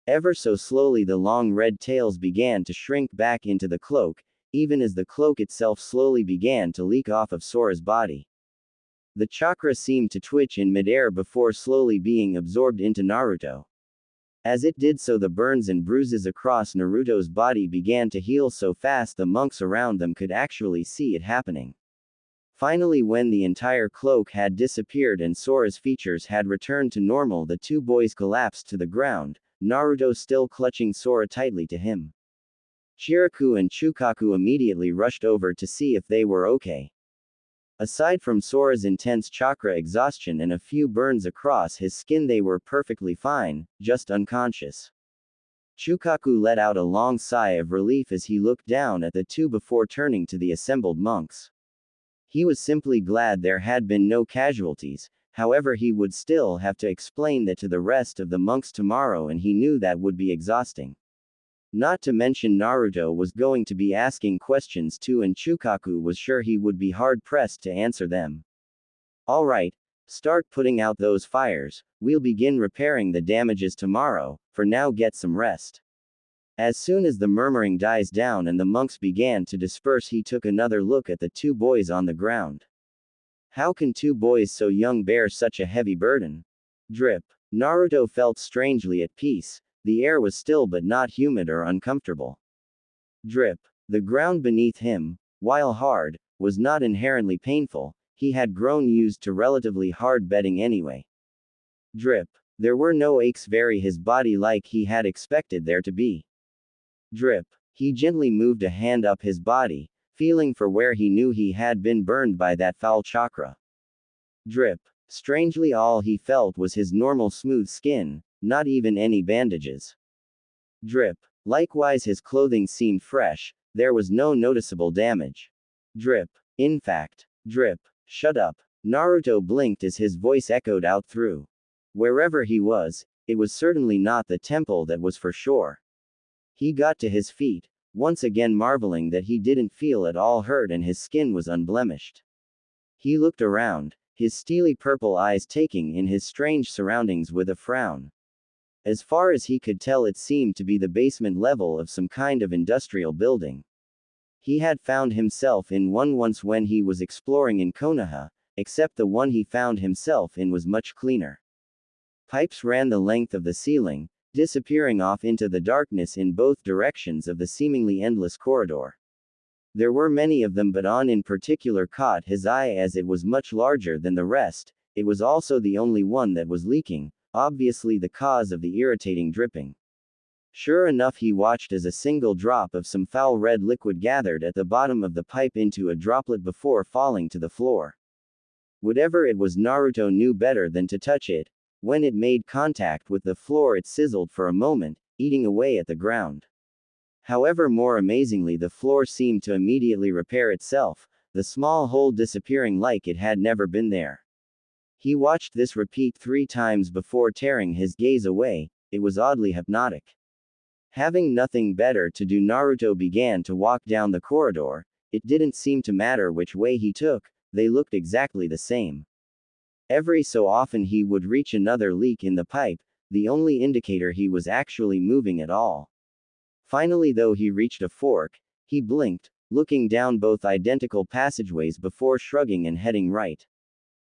Ever so slowly the long red tails began to shrink back into the cloak, even as the cloak itself slowly began to leak off of Sora's body. The chakra seemed to twitch in midair before slowly being absorbed into Naruto. As it did so, the burns and bruises across Naruto's body began to heal so fast the monks around them could actually see it happening. Finally, when the entire cloak had disappeared and Sora's features had returned to normal, the two boys collapsed to the ground, Naruto still clutching Sora tightly to him. Chiriku and Chukaku immediately rushed over to see if they were okay. Aside from Sora's intense chakra exhaustion and a few burns across his skin, they were perfectly fine, just unconscious. Chukaku let out a long sigh of relief as he looked down at the two before turning to the assembled monks. He was simply glad there had been no casualties, however he would still have to explain that to the rest of the monks tomorrow, and he knew that would be exhausting. Not to mention Naruto was going to be asking questions too, and Chukaku was sure he would be hard-pressed to answer them. Alright, start putting out those fires, we'll begin repairing the damages tomorrow, for now get some rest. As soon as the murmuring dies down and the monks began to disperse, he took another look at the two boys on the ground. How can two boys so young bear such a heavy burden? Drip. Naruto felt strangely at peace. The air was still but not humid or uncomfortable. Drip. The ground beneath him, while hard, was not inherently painful. He had grown used to relatively hard bedding anyway. Drip. There were no aches vary his body like he had expected there to be. Drip. He gently moved a hand up his body, feeling for where he knew he had been burned by that foul chakra. Drip. Strangely, all he felt was his normal smooth skin, not even any bandages. Drip. Likewise, his clothing seemed fresh, there was no noticeable damage. Drip. In fact. Drip. Shut up. Naruto blinked as his voice echoed out through. Wherever he was, it was certainly not the temple, that was for sure. He got to his feet, once again marveling that he didn't feel at all hurt and his skin was unblemished. He looked around, his steely purple eyes taking in his strange surroundings with a frown. As far as he could tell, it seemed to be the basement level of some kind of industrial building. He had found himself in one once when he was exploring in Konoha, except the one he found himself in was much cleaner. Pipes ran the length of the ceiling, disappearing off into the darkness in both directions of the seemingly endless corridor. There were many of them, but one in particular caught his eye as it was much larger than the rest. It was also the only one that was leaking, obviously the cause of the irritating dripping. Sure enough, he watched as a single drop of some foul red liquid gathered at the bottom of the pipe into a droplet before falling to the floor. Whatever it was, Naruto knew better than to touch it. When it made contact with the floor, it sizzled for a moment, eating away at the ground. However, more amazingly, the floor seemed to immediately repair itself, the small hole disappearing like it had never been there. He watched this repeat 3 times before tearing his gaze away. It was oddly hypnotic. Having nothing better to do, Naruto began to walk down the corridor. It didn't seem to matter which way he took, they looked exactly the same. Every so often he would reach another leak in the pipe, the only indicator he was actually moving at all. Finally, though, he reached a fork. He blinked, looking down both identical passageways before shrugging and heading right.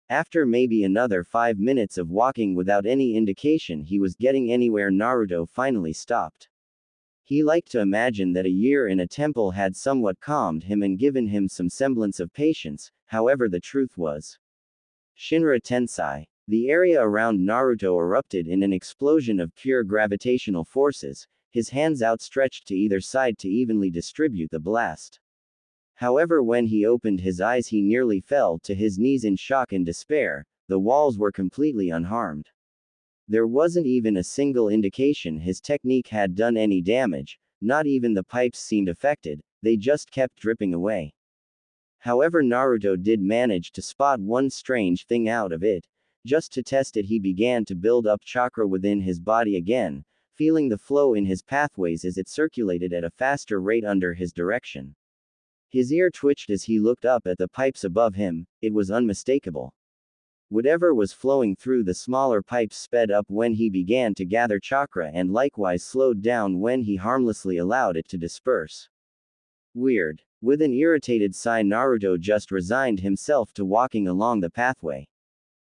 After maybe another 5 minutes of walking without any indication he was getting anywhere, Naruto finally stopped. He liked to imagine that a year in a temple had somewhat calmed him and given him some semblance of patience. However, the truth was Shinra Tensei. The area around Naruto erupted in an explosion of pure gravitational forces, his hands outstretched to either side to evenly distribute the blast. However, when he opened his eyes, he nearly fell to his knees in shock and despair. The walls were completely unharmed. There wasn't even a single indication his technique had done any damage, not even the pipes seemed affected, they just kept dripping away. However, Naruto did manage to spot one strange thing out of it. Just to test it, he began to build up chakra within his body again, feeling the flow in his pathways as it circulated at a faster rate under his direction. His ear twitched as he looked up at the pipes above him. It was unmistakable. Whatever was flowing through the smaller pipes sped up when he began to gather chakra and likewise slowed down when he harmlessly allowed it to disperse. Weird. With an irritated sigh, Naruto just resigned himself to walking along the pathway.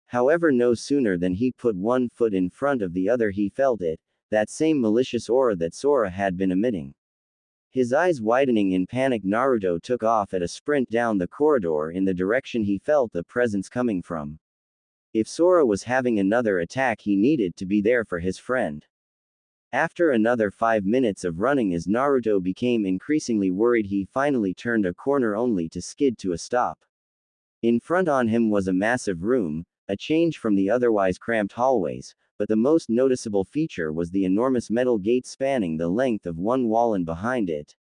However, no sooner than he put one foot in front of the other, he felt it, that same malicious aura that Sora had been emitting. His eyes widening in panic, Naruto took off at a sprint down the corridor in the direction he felt the presence coming from. If Sora was having another attack, he needed to be there for his friend. After another 5 minutes of running, as Naruto became increasingly worried, he finally turned a corner only to skid to a stop. In front on him was a massive room, a change from the otherwise cramped hallways, but the most noticeable feature was the enormous metal gate spanning the length of one wall, and behind it,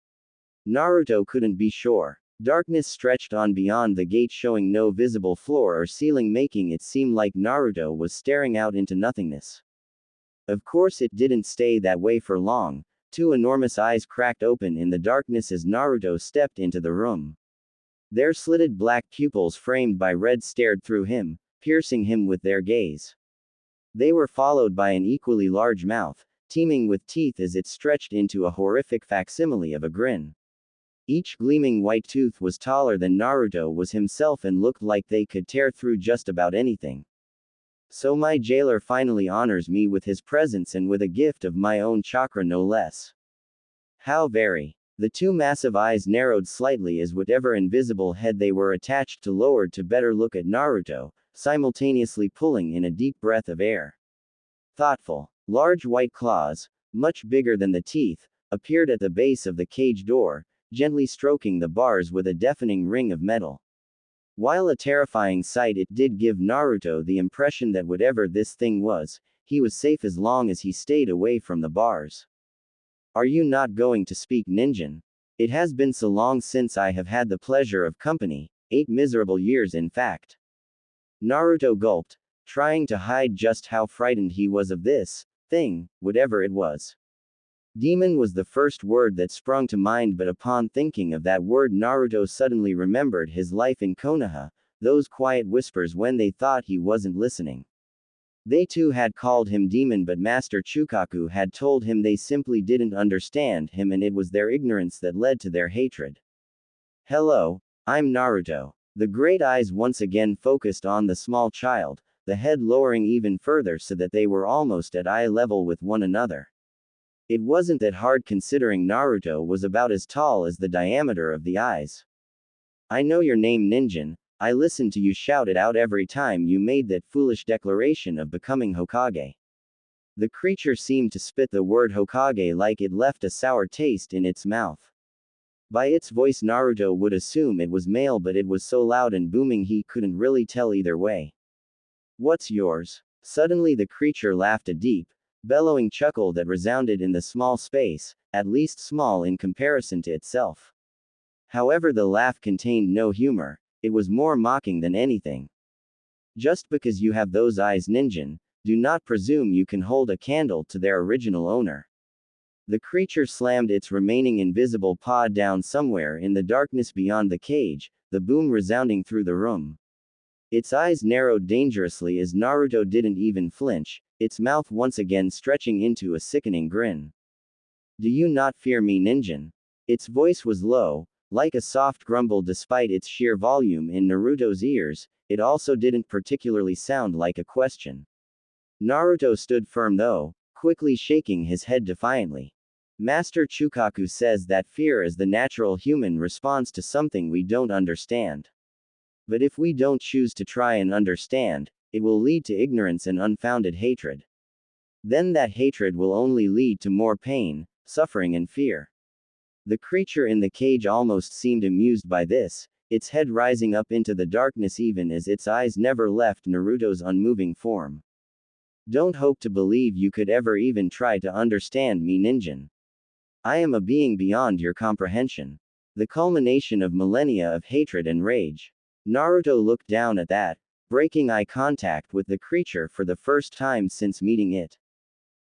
Naruto couldn't be sure. Darkness stretched on beyond the gate, showing no visible floor or ceiling, making it seem like Naruto was staring out into nothingness. Of course, it didn't stay that way for long. Two enormous eyes cracked open in the darkness as Naruto stepped into the room. Their slitted black pupils framed by red stared through him, piercing him with their gaze. They were followed by an equally large mouth, teeming with teeth as it stretched into a horrific facsimile of a grin. Each gleaming white tooth was taller than Naruto was himself and looked like they could tear through just about anything. So my jailer finally honors me with his presence, and with a gift of my own chakra, no less. How very. The two massive eyes narrowed slightly as whatever invisible head they were attached to lowered to better look at Naruto, simultaneously pulling in a deep breath of air. Thoughtful. Large white claws, much bigger than the teeth, appeared at the base of the cage door, gently stroking the bars with a deafening ring of metal. While a terrifying sight, it did give Naruto the impression that whatever this thing was, he was safe as long as he stayed away from the bars. Are you not going to speak, Ninjin? It has been so long since I have had the pleasure of company, 8 miserable years in fact. Naruto gulped, trying to hide just how frightened he was of this thing, whatever it was. Demon was the first word that sprung to mind, but upon thinking of that word, Naruto suddenly remembered his life in Konoha, those quiet whispers when they thought he wasn't listening. They too had called him demon, but Master Chukaku had told him they simply didn't understand him, and it was their ignorance that led to their hatred. Hello, I'm Naruto. The great eyes once again focused on the small child, the head lowering even further so that they were almost at eye level with one another. It wasn't that hard, considering Naruto was about as tall as the diameter of the eyes. I know your name, Ninjin. I listened to you shout it out every time you made that foolish declaration of becoming Hokage. The creature seemed to spit the word Hokage like it left a sour taste in its mouth. By its voice, Naruto would assume it was male, but it was so loud and booming he couldn't really tell either way. What's yours? Suddenly the creature laughed, a deep, bellowing chuckle that resounded in the small space, at least small in comparison to itself. However, the laugh contained no humor, it was more mocking than anything. Just because you have those eyes, Ninjin, do not presume you can hold a candle to their original owner. The creature slammed its remaining invisible paw down somewhere in the darkness beyond the cage, the boom resounding through the room. Its eyes narrowed dangerously as Naruto didn't even flinch, its mouth once again stretching into a sickening grin. Do you not fear me, Ninjin? Its voice was low, like a soft grumble. Despite its sheer volume in Naruto's ears, it also didn't particularly sound like a question. Naruto stood firm though, quickly shaking his head defiantly. Master Chukaku says that fear is the natural human response to something we don't understand. But if we don't choose to try and understand, it will lead to ignorance and unfounded hatred. Then that hatred will only lead to more pain, suffering, and fear. The creature in the cage almost seemed amused by this, its head rising up into the darkness even as its eyes never left Naruto's unmoving form. Don't hope to believe you could ever even try to understand me, Ninjin. I am a being beyond your comprehension. The culmination of millennia of hatred and rage. Naruto looked down at that, breaking eye contact with the creature for the first time since meeting it.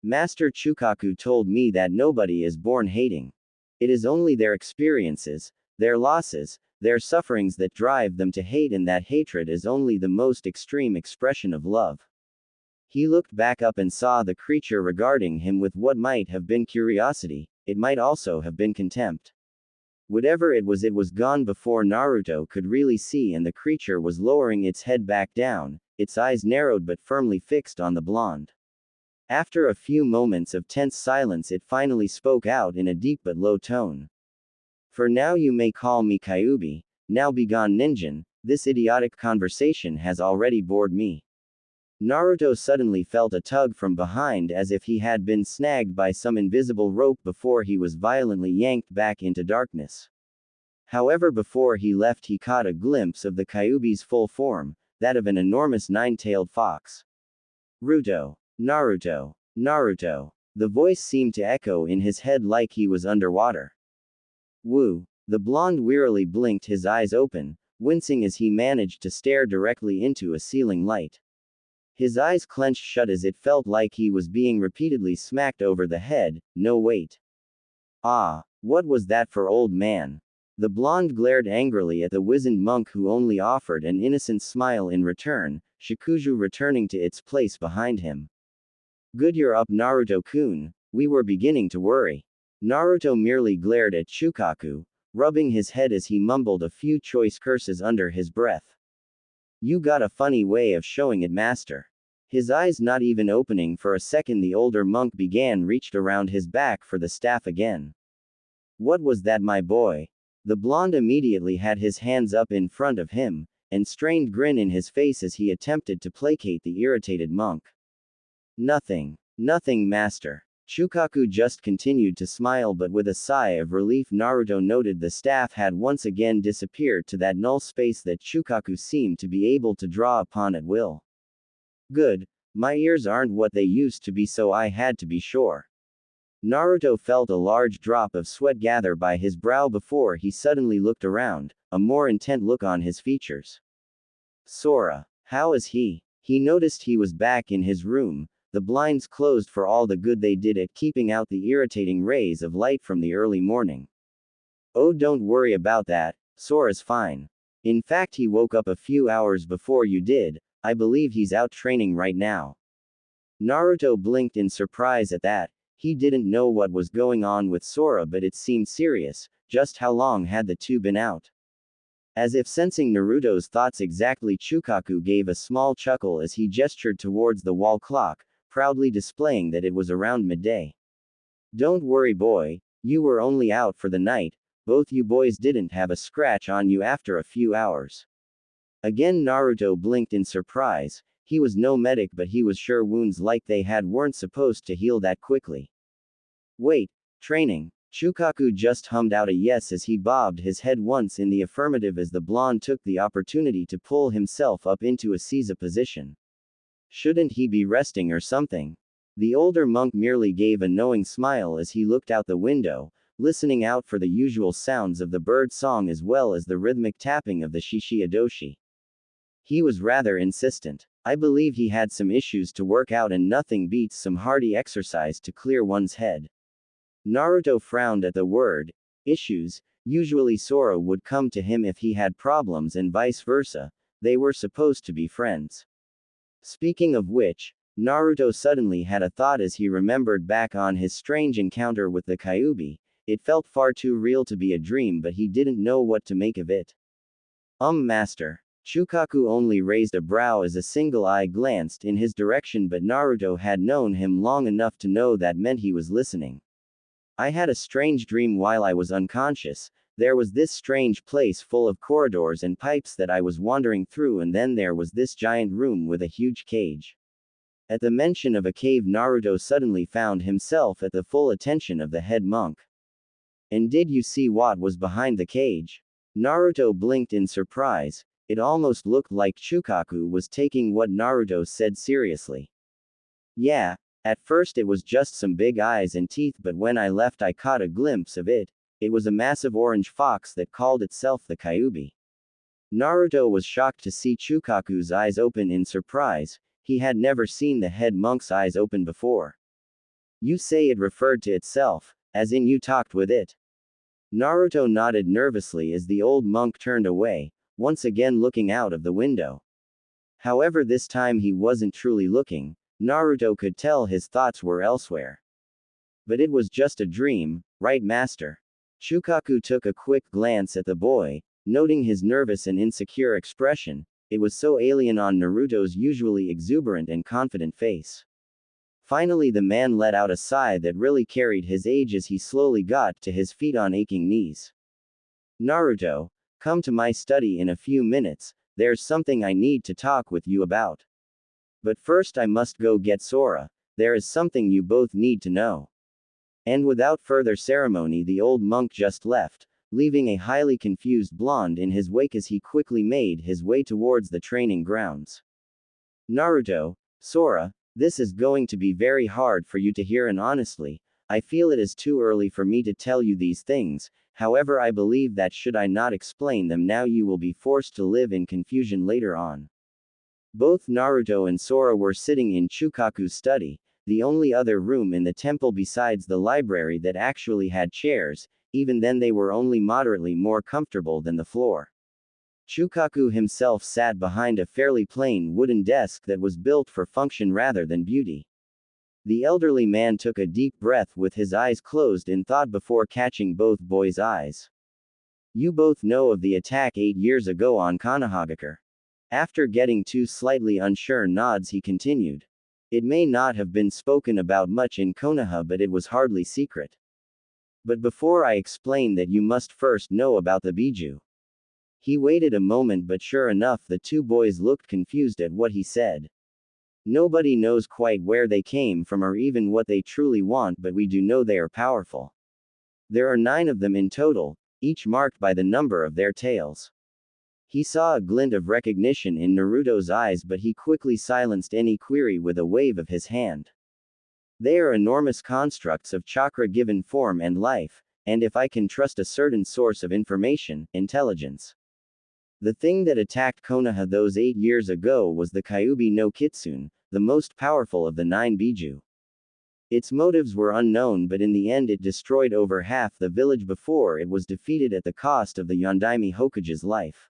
Master Chukaku told me that nobody is born hating. It is only their experiences, their losses, their sufferings that drive them to hate, and that hatred is only the most extreme expression of love. He looked back up and saw the creature regarding him with what might have been curiosity, it might also have been contempt. Whatever it was gone before Naruto could really see, and the creature was lowering its head back down, its eyes narrowed but firmly fixed on the blonde. After a few moments of tense silence, it finally spoke out in a deep but low tone. For now you may call me Kyuubi, now begone Ninjin, this idiotic conversation has already bored me. Naruto suddenly felt a tug from behind as if he had been snagged by some invisible rope before he was violently yanked back into darkness. However, before he left he caught a glimpse of the Kyuubi's full form, that of an enormous nine-tailed fox. Ruto. Naruto. Naruto. The voice seemed to echo in his head like he was underwater. Woo. The blonde wearily blinked his eyes open, wincing as he managed to stare directly into a ceiling light. His eyes clenched shut as it felt like he was being repeatedly smacked over the head. No, wait. Ah, what was that for, old man? The blonde glared angrily at the wizened monk, who only offered an innocent smile in return, Shikuju returning to its place behind him. Good, you're up, Naruto-kun. We were beginning to worry. Naruto merely glared at Shukaku, rubbing his head as he mumbled a few choice curses under his breath. You got a funny way of showing it, master. His eyes not even opening for a second, the older monk reached around his back for the staff again. What was that, my boy? The blonde immediately had his hands up in front of him, and strained grin in his face as he attempted to placate the irritated monk. Nothing. Nothing, master. Shukaku just continued to smile, but with a sigh of relief Naruto noted the staff had once again disappeared to that null space that Shukaku seemed to be able to draw upon at will. Good. My ears aren't what they used to be, so I had to be sure. Naruto felt a large drop of sweat gather by his brow before he suddenly looked around, a more intent look on his features. Sora. How is he? He noticed he was back in his room, the blinds closed for all the good they did at keeping out the irritating rays of light from the early morning. Oh, don't worry about that, Sora's fine. In fact, he woke up a few hours before you did. I believe he's out training right now. Naruto blinked in surprise at that. He didn't know what was going on with Sora, but it seemed serious. Just how long had the two been out? As if sensing Naruto's thoughts exactly, Shukaku gave a small chuckle as he gestured towards the wall clock, proudly displaying that it was around midday. Don't worry, boy, you were only out for the night. Both you boys didn't have a scratch on you after a few hours. Again Naruto blinked in surprise. He was no medic, but he was sure wounds like they had weren't supposed to heal that quickly. Wait, training? Shukaku just hummed out a yes as he bobbed his head once in the affirmative as the blonde took the opportunity to pull himself up into a seiza position. Shouldn't he be resting or something? The older monk merely gave a knowing smile as he looked out the window, listening out for the usual sounds of the bird song as well as the rhythmic tapping of the shishi adoshi. He was rather insistent. I believe he had some issues to work out, and nothing beats some hearty exercise to clear one's head. Naruto frowned at the word issues. Usually Sora would come to him if he had problems and vice versa. They were supposed to be friends. Speaking of which, Naruto suddenly had a thought as he remembered back on his strange encounter with the Kyuubi. It felt far too real to be a dream, but he didn't know what to make of it. Master. Shukaku only raised a brow as a single eye glanced in his direction, but Naruto had known him long enough to know that meant he was listening. I had a strange dream while I was unconscious. There was this strange place full of corridors and pipes that I was wandering through, and then there was this giant room with a huge cage. At the mention of a cave, Naruto suddenly found himself at the full attention of the head monk. And did you see what was behind the cage? Naruto blinked in surprise. It almost looked like Shukaku was taking what Naruto said seriously. Yeah, at first it was just some big eyes and teeth, but when I left I caught a glimpse of it. It was a massive orange fox that called itself the Kyuubi. Naruto was shocked to see Shukaku's eyes open in surprise. He had never seen the head monk's eyes open before. You say it referred to itself, as in you talked with it? Naruto nodded nervously as the old monk turned away, once again looking out of the window. However, this time he wasn't truly looking. Naruto could tell his thoughts were elsewhere. But it was just a dream, right, master? Shukaku took a quick glance at the boy, noting his nervous and insecure expression. It was so alien on Naruto's usually exuberant and confident face. Finally, the man let out a sigh that really carried his age as he slowly got to his feet on aching knees. Naruto, come to my study in a few minutes, there's something I need to talk with you about. But first I must go get Sora, there is something you both need to know. And without further ceremony, the old monk just left, leaving a highly confused blonde in his wake as he quickly made his way towards the training grounds. Naruto, Sora, this is going to be very hard for you to hear, and honestly, I feel it is too early for me to tell you these things. However, I believe that should I not explain them now, you will be forced to live in confusion later on. Both Naruto and Sora were sitting in Shukaku's study, the only other room in the temple besides the library that actually had chairs. Even then they were only moderately more comfortable than the floor. Shukaku himself sat behind a fairly plain wooden desk that was built for function rather than beauty. The elderly man took a deep breath with his eyes closed in thought before catching both boys' eyes. You both know of the attack 8 years ago on Konohagakure. After getting two slightly unsure nods, he continued. It may not have been spoken about much in Konoha, but it was hardly secret. But before I explain that, you must first know about the Biju. He waited a moment, but sure enough the two boys looked confused at what he said. Nobody knows quite where they came from or even what they truly want, but we do know they are powerful. There are 9 of them in total, each marked by the number of their tails. He saw a glint of recognition in Naruto's eyes, but he quickly silenced any query with a wave of his hand. They are enormous constructs of chakra given form and life, and if I can trust a certain source of information, intelligence. The thing that attacked Konoha those 8 years ago was the Kyuubi no Kitsune, the most powerful of the 9 Biju. Its motives were unknown, but in the end it destroyed over half the village before it was defeated at the cost of the Yondaime Hokage's life.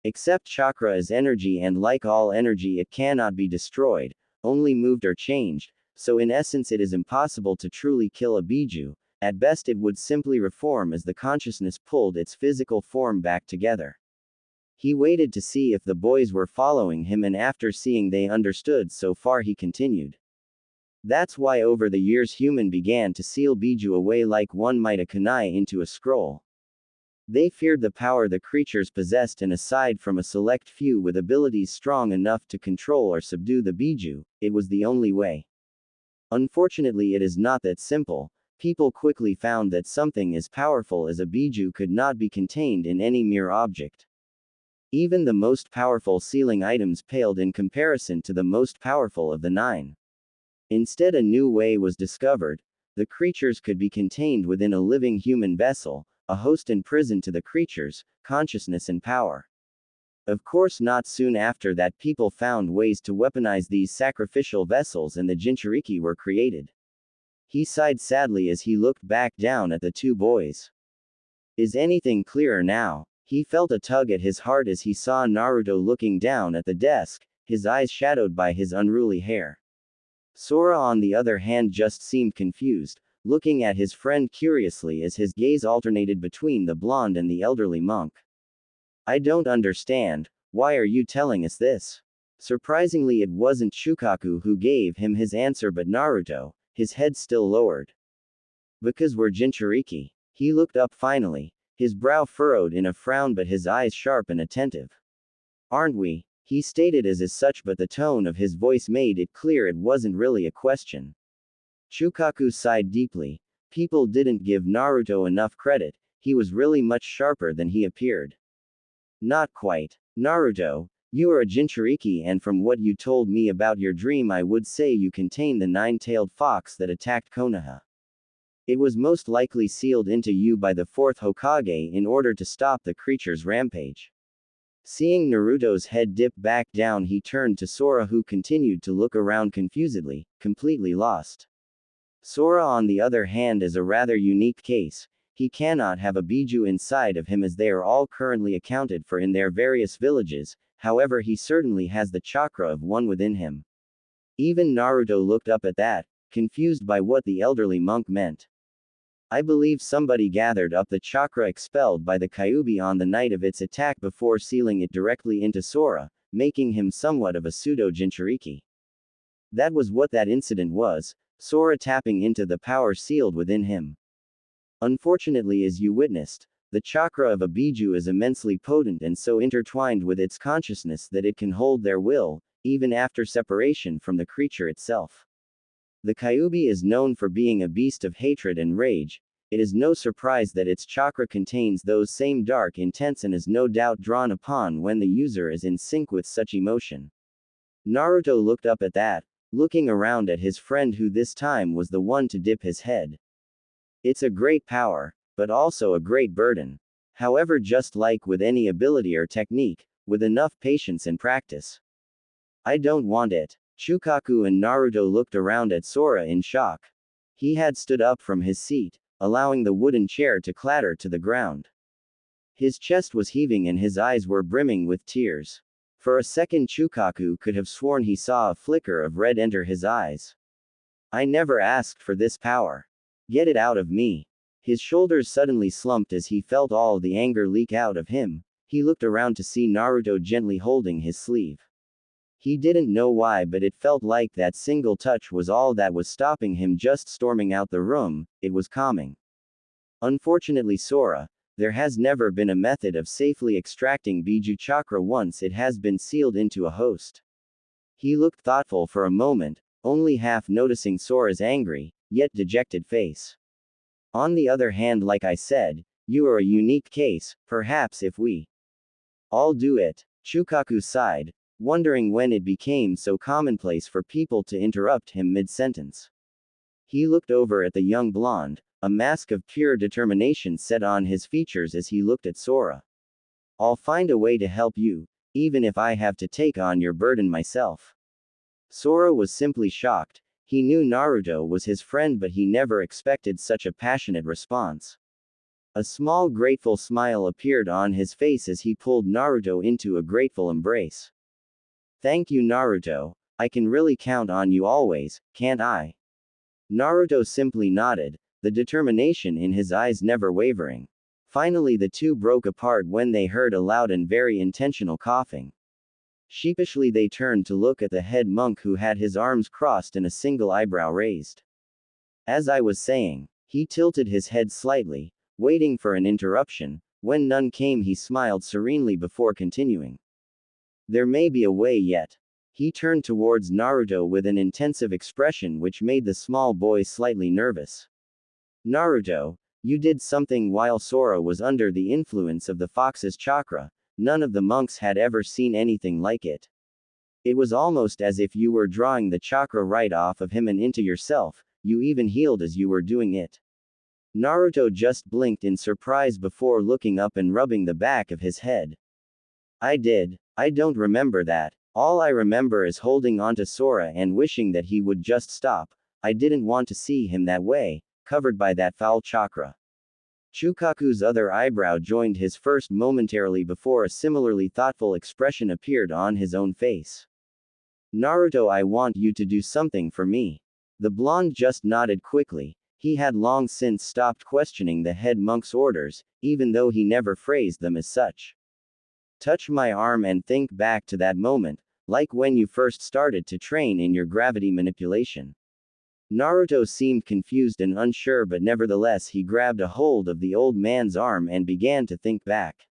Except chakra is energy, and like all energy it cannot be destroyed, only moved or changed. So in essence it is impossible to truly kill a Biju. At best it would simply reform as the consciousness pulled its physical form back together. He waited to see if the boys were following him, and after seeing they understood so far he continued. That's why over the years human began to seal Biju away like one might a kunai into a scroll. They feared the power the creatures possessed, and aside from a select few with abilities strong enough to control or subdue the Biju, it was the only way. Unfortunately, it is not that simple. People quickly found that something as powerful as a Biju could not be contained in any mere object. Even the most powerful sealing items paled in comparison to the most powerful of the 9. Instead, a new way was discovered. The creatures could be contained within a living human vessel, a host and prison to the creatures, consciousness and power. Of course, not soon after that, people found ways to weaponize these sacrificial vessels, and the Jinchūriki were created. He sighed sadly as he looked back down at the two boys. Is anything clearer now? He felt a tug at his heart as he saw Naruto looking down at the desk, his eyes shadowed by his unruly hair. Sora, on the other hand, just seemed confused, looking at his friend curiously as his gaze alternated between the blonde and the elderly monk. I don't understand, why are you telling us this? Surprisingly, it wasn't Shukaku who gave him his answer but Naruto, his head still lowered. Because we're Jinchūriki. He looked up finally, his brow furrowed in a frown but his eyes sharp and attentive. Aren't we? He stated as such, but the tone of his voice made it clear it wasn't really a question. Shukaku sighed deeply. People didn't give Naruto enough credit, he was really much sharper than he appeared. Not quite. Naruto, you are a Jinchūriki, and from what you told me about your dream, I would say you contain the 9-tailed fox that attacked Konoha. It was most likely sealed into you by the 4th Hokage in order to stop the creature's rampage. Seeing Naruto's head dip back down, he turned to Sora, who continued to look around confusedly, completely lost. Sora, on the other hand, is a rather unique case. He cannot have a Biju inside of him as they are all currently accounted for in their various villages, however he certainly has the chakra of one within him. Even Naruto looked up at that, confused by what the elderly monk meant. I believe somebody gathered up the chakra expelled by the Kyuubi on the night of its attack before sealing it directly into Sora, making him somewhat of a pseudo-Jinchūriki. That was what that incident was, Sora tapping into the power sealed within him. Unfortunately, as you witnessed, the chakra of a Biju is immensely potent and so intertwined with its consciousness that it can hold their will, even after separation from the creature itself. The Kyuubi is known for being a beast of hatred and rage. It is no surprise that its chakra contains those same dark intents and is no doubt drawn upon when the user is in sync with such emotion. Naruto looked up at that, looking around at his friend who this time was the one to dip his head. It's a great power, but also a great burden. However, just like with any ability or technique, with enough patience and practice. I don't want it. Shukaku and Naruto looked around at Sora in shock. He had stood up from his seat, allowing the wooden chair to clatter to the ground. His chest was heaving and his eyes were brimming with tears. For a second Shukaku could have sworn he saw a flicker of red enter his eyes. I never asked for this power. Get it out of me. His shoulders suddenly slumped as he felt all the anger leak out of him. He looked around to see Naruto gently holding his sleeve. He didn't know why, but it felt like that single touch was all that was stopping him just storming out the room. It was calming. Unfortunately, Sora, there has never been a method of safely extracting Biju chakra once it has been sealed into a host. He looked thoughtful for a moment, only half noticing Sora's angry, yet dejected face. On the other hand, like I said, you are a unique case. Perhaps if we all do it. Shukaku sighed, wondering when it became so commonplace for people to interrupt him mid-sentence. He looked over at the young blonde, a mask of pure determination set on his features as he looked at Sora. I'll find a way to help you, even if I have to take on your burden myself. Sora was simply shocked. He knew Naruto was his friend, but he never expected such a passionate response. A small grateful smile appeared on his face as he pulled Naruto into a grateful embrace. Thank you, Naruto. I can really count on you always, can't I? Naruto simply nodded, the determination in his eyes never wavering. Finally, the two broke apart when they heard a loud and very intentional coughing. Sheepishly, they turned to look at the head monk who had his arms crossed and a single eyebrow raised. As I was saying, he tilted his head slightly, waiting for an interruption. When none came, he smiled serenely before continuing. There may be a way yet. He turned towards Naruto with an intensive expression which made the small boy slightly nervous. Naruto, you did something while Sora was under the influence of the fox's chakra. None of the monks had ever seen anything like it. It was almost as if you were drawing the chakra right off of him and into yourself. You even healed as you were doing it. Naruto just blinked in surprise before looking up and rubbing the back of his head. I did. I don't remember that. All I remember is holding onto Sora and wishing that he would just stop. I didn't want to see him that way, covered by that foul chakra. Shukaku's other eyebrow joined his first momentarily before a similarly thoughtful expression appeared on his own face. Naruto, I want you to do something for me. The blonde just nodded quickly. He had long since stopped questioning the head monk's orders, even though he never phrased them as such. Touch my arm and think back to that moment, like when you first started to train in your gravity manipulation. Naruto seemed confused and unsure, but nevertheless he grabbed a hold of the old man's arm and began to think back.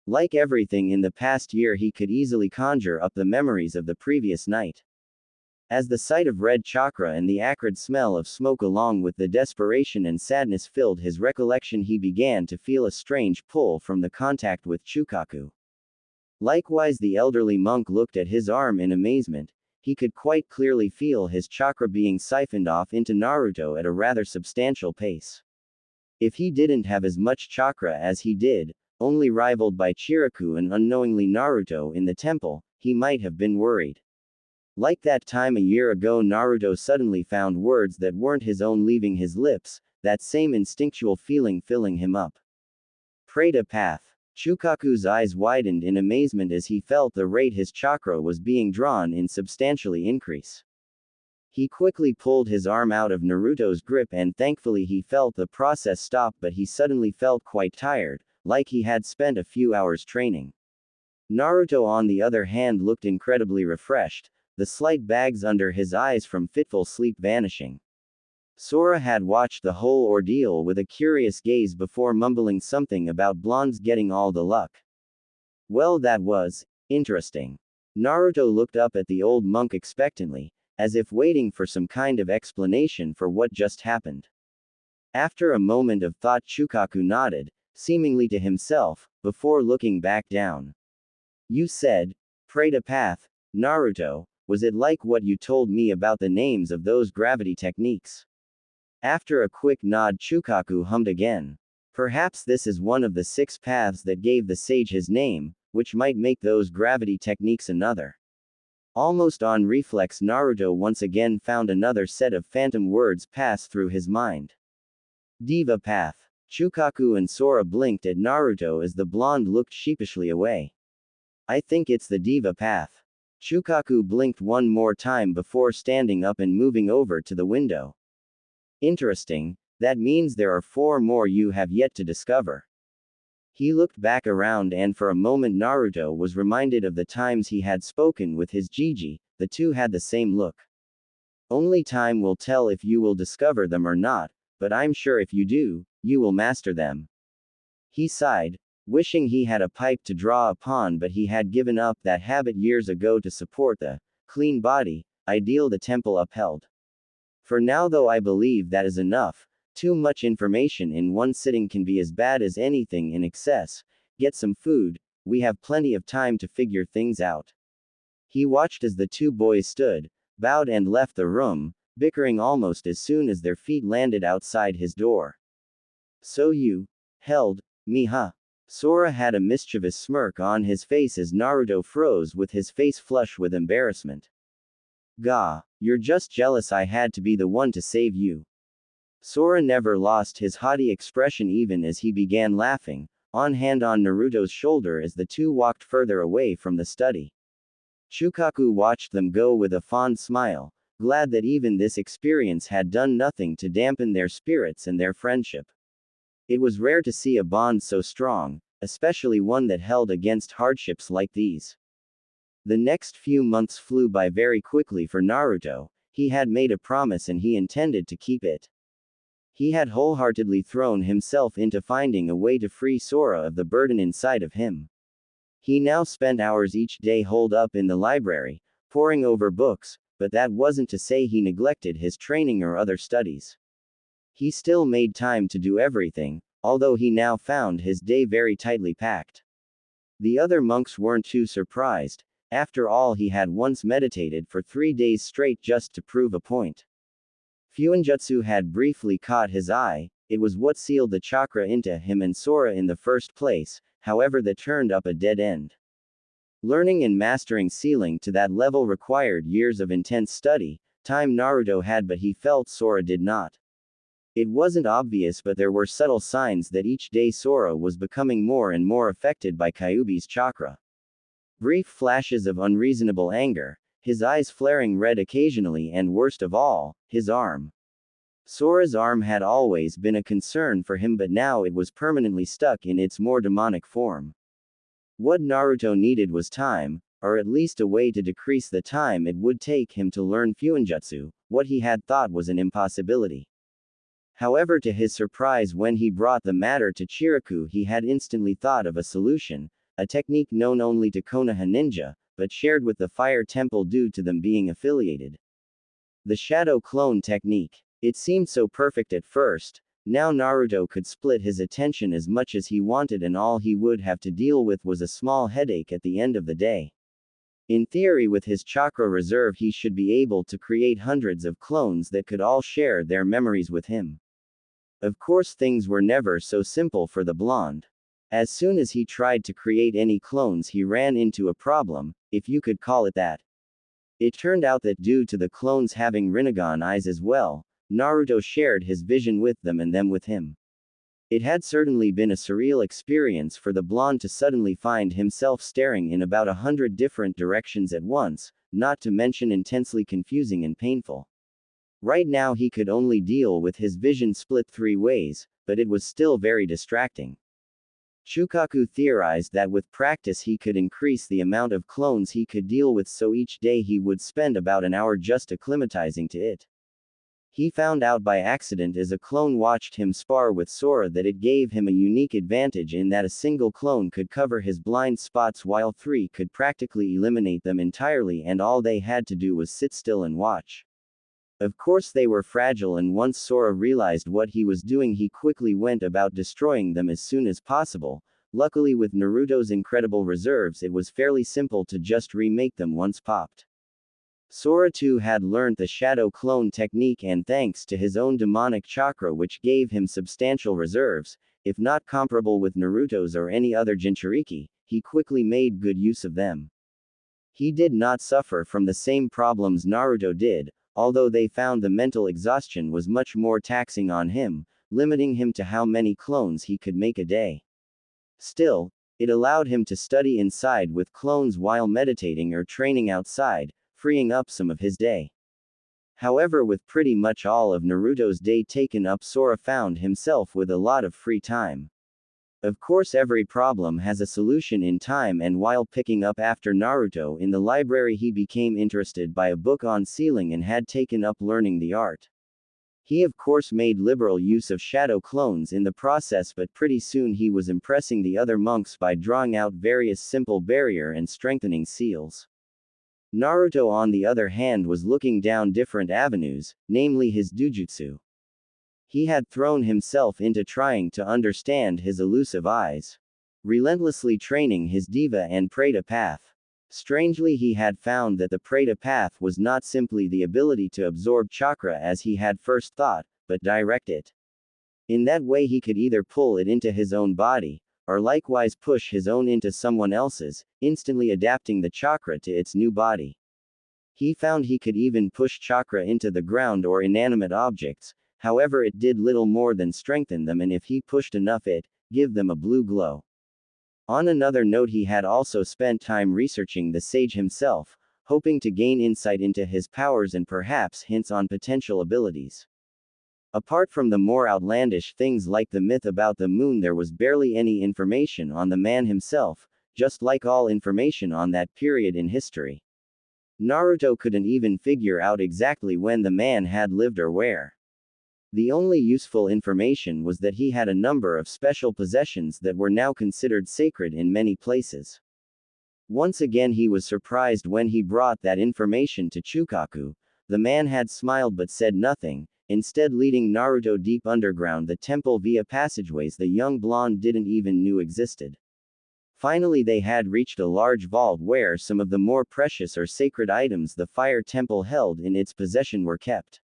Like everything in the past year, he could easily conjure up the memories of the previous night. As the sight of red chakra and the acrid smell of smoke along with the desperation and sadness filled his recollection, he began to feel a strange pull from the contact with Shukaku. Likewise, the elderly monk looked at his arm in amazement. He could quite clearly feel his chakra being siphoned off into Naruto at a rather substantial pace. If he didn't have as much chakra as he did, only rivaled by Chiriku and unknowingly Naruto in the temple, he might have been worried. Like that time a year ago, Naruto suddenly found words that weren't his own leaving his lips, that same instinctual feeling filling him up. Preta path. Shukaku's eyes widened in amazement as he felt the rate his chakra was being drawn in substantially increase. He quickly pulled his arm out of Naruto's grip and thankfully he felt the process stop, but he suddenly felt quite tired, like he had spent a few hours training. Naruto on the other hand looked incredibly refreshed, the slight bags under his eyes from fitful sleep vanishing. Sora had watched the whole ordeal with a curious gaze before mumbling something about blondes getting all the luck. Well, that was interesting. Naruto looked up at the old monk expectantly, as if waiting for some kind of explanation for what just happened. After a moment of thought, Chukaku nodded, seemingly to himself, before looking back down. You said, prayed a path, Naruto, was it like what you told me about the names of those gravity techniques? After a quick nod, Chukaku hummed again. Perhaps this is one of the 6 paths that gave the sage his name, which might make those gravity techniques another. Almost on reflex, Naruto once again found another set of phantom words pass through his mind. Diva Path. Chukaku and Sora blinked at Naruto as the blonde looked sheepishly away. I think it's the Diva Path. Chukaku blinked one more time before standing up and moving over to the window. Interesting, that means there are 4 more you have yet to discover. He looked back around and for a moment Naruto was reminded of the times he had spoken with his Gigi, the two had the same look. Only time will tell if you will discover them or not, but I'm sure if you do, you will master them. He sighed, wishing he had a pipe to draw upon, but he had given up that habit years ago to support the clean body ideal the temple upheld. For now though I believe that is enough. Too much information in one sitting can be as bad as anything in excess. Get some food, we have plenty of time to figure things out. He watched as the 2 boys stood, bowed and left the room, bickering almost as soon as their feet landed outside his door. So you held me, huh? Sora had a mischievous smirk on his face as Naruto froze with his face flush with embarrassment. Gah, you're just jealous I had to be the one to save you. Sora never lost his haughty expression even as he began laughing, on hand on Naruto's shoulder as the 2 walked further away from the study. Chukaku watched them go with a fond smile, glad that even this experience had done nothing to dampen their spirits and their friendship. It was rare to see a bond so strong, especially one that held against hardships like these. The next few months flew by very quickly for Naruto. He had made a promise and he intended to keep it. He had wholeheartedly thrown himself into finding a way to free Sora of the burden inside of him. He now spent hours each day holed up in the library, poring over books, but that wasn't to say he neglected his training or other studies. He still made time to do everything, although he now found his day very tightly packed. The other monks weren't too surprised. After all, he had once meditated for 3 days straight just to prove a point. Fuinjutsu had briefly caught his eye, it was what sealed the chakra into him and Sora in the first place, however that turned up a dead end. Learning and mastering sealing to that level required years of intense study, time Naruto had but he felt Sora did not. It wasn't obvious but there were subtle signs that each day Sora was becoming more and more affected by Kyuubi's chakra. Brief flashes of unreasonable anger, his eyes flaring red occasionally and worst of all, his arm. Sora's arm had always been a concern for him but now it was permanently stuck in its more demonic form. What Naruto needed was time, or at least a way to decrease the time it would take him to learn Fuinjutsu, what he had thought was an impossibility. However, to his surprise when he brought the matter to Chiriku he had instantly thought of a solution, a technique known only to Konoha ninja, but shared with the Fire Temple due to them being affiliated. The Shadow Clone Technique. It seemed so perfect at first. Now Naruto could split his attention as much as he wanted and all he would have to deal with was a small headache at the end of the day. In theory, with his chakra reserve he should be able to create hundreds of clones that could all share their memories with him. Of course things were never so simple for the blonde. As soon as he tried to create any clones he ran into a problem, if you could call it that. It turned out that due to the clones having Rinnegan eyes as well, Naruto shared his vision with them and them with him. It had certainly been a surreal experience for the blonde to suddenly find himself staring in about 100 different directions at once, not to mention intensely confusing and painful. Right now he could only deal with his vision split 3 ways, but it was still very distracting. Chukaku theorized that with practice he could increase the amount of clones he could deal with, so each day he would spend about an hour just acclimatizing to it. He found out by accident as a clone watched him spar with Sora that it gave him a unique advantage in that a single clone could cover his blind spots while 3 could practically eliminate them entirely, and all they had to do was sit still and watch. Of course they were fragile, and once Sora realized what he was doing he quickly went about destroying them as soon as possible. Luckily with Naruto's incredible reserves it was fairly simple to just remake them once popped. Sora too had learned the shadow clone technique, and thanks to his own demonic chakra which gave him substantial reserves, if not comparable with Naruto's or any other Jinchūriki, he quickly made good use of them. He did not suffer from the same problems Naruto did, although they found the mental exhaustion was much more taxing on him, limiting him to how many clones he could make a day. Still, it allowed him to study inside with clones while meditating or training outside, freeing up some of his day. However, with pretty much all of Naruto's day taken up, Sora found himself with a lot of free time. Of course every problem has a solution in time, and while picking up after Naruto in the library he became interested by a book on sealing and had taken up learning the art. He of course made liberal use of shadow clones in the process, but pretty soon he was impressing the other monks by drawing out various simple barrier and strengthening seals. Naruto on the other hand was looking down different avenues, namely his dujutsu. He had thrown himself into trying to understand his elusive eyes, relentlessly training his Diva and Preta path. Strangely, he had found that the Preta path was not simply the ability to absorb chakra as he had first thought, but direct it. In that way he could either pull it into his own body, or likewise push his own into someone else's, instantly adapting the chakra to its new body. He found he could even push chakra into the ground or inanimate objects, however it did little more than strengthen them, and if he pushed enough it, give them a blue glow. On another note, he had also spent time researching the sage himself, hoping to gain insight into his powers and perhaps hints on potential abilities. Apart from the more outlandish things like the myth about the moon, there was barely any information on the man himself, just like all information on that period in history. Naruto couldn't even figure out exactly when the man had lived or where. The only useful information was that he had a number of special possessions that were now considered sacred in many places. Once again he was surprised when he brought that information to Chukaku. The man had smiled but said nothing, instead leading Naruto deep underground the temple via passageways the young blonde didn't even knew existed. Finally they had reached a large vault where some of the more precious or sacred items the fire temple held in its possession were kept.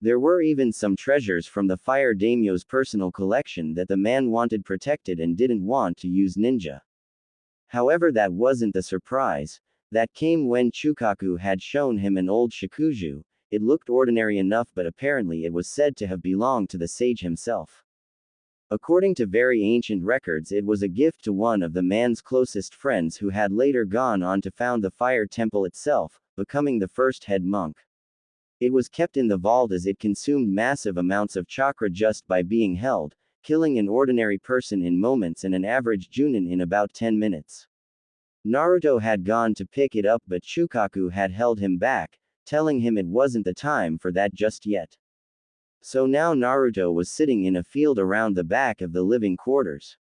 There were even some treasures from the fire daimyo's personal collection that the man wanted protected and didn't want to use ninja. However, that wasn't the surprise. That came when Chukaku had shown him an old shakuju. It looked ordinary enough, but apparently it was said to have belonged to the sage himself. According to very ancient records, it was a gift to one of the man's closest friends who had later gone on to found the fire temple itself, becoming the first head monk. It was kept in the vault as it consumed massive amounts of chakra just by being held, killing an ordinary person in moments and an average Junin in about 10 minutes. Naruto had gone to pick it up, but Chukaku had held him back, telling him it wasn't the time for that just yet. So now Naruto was sitting in a field around the back of the living quarters.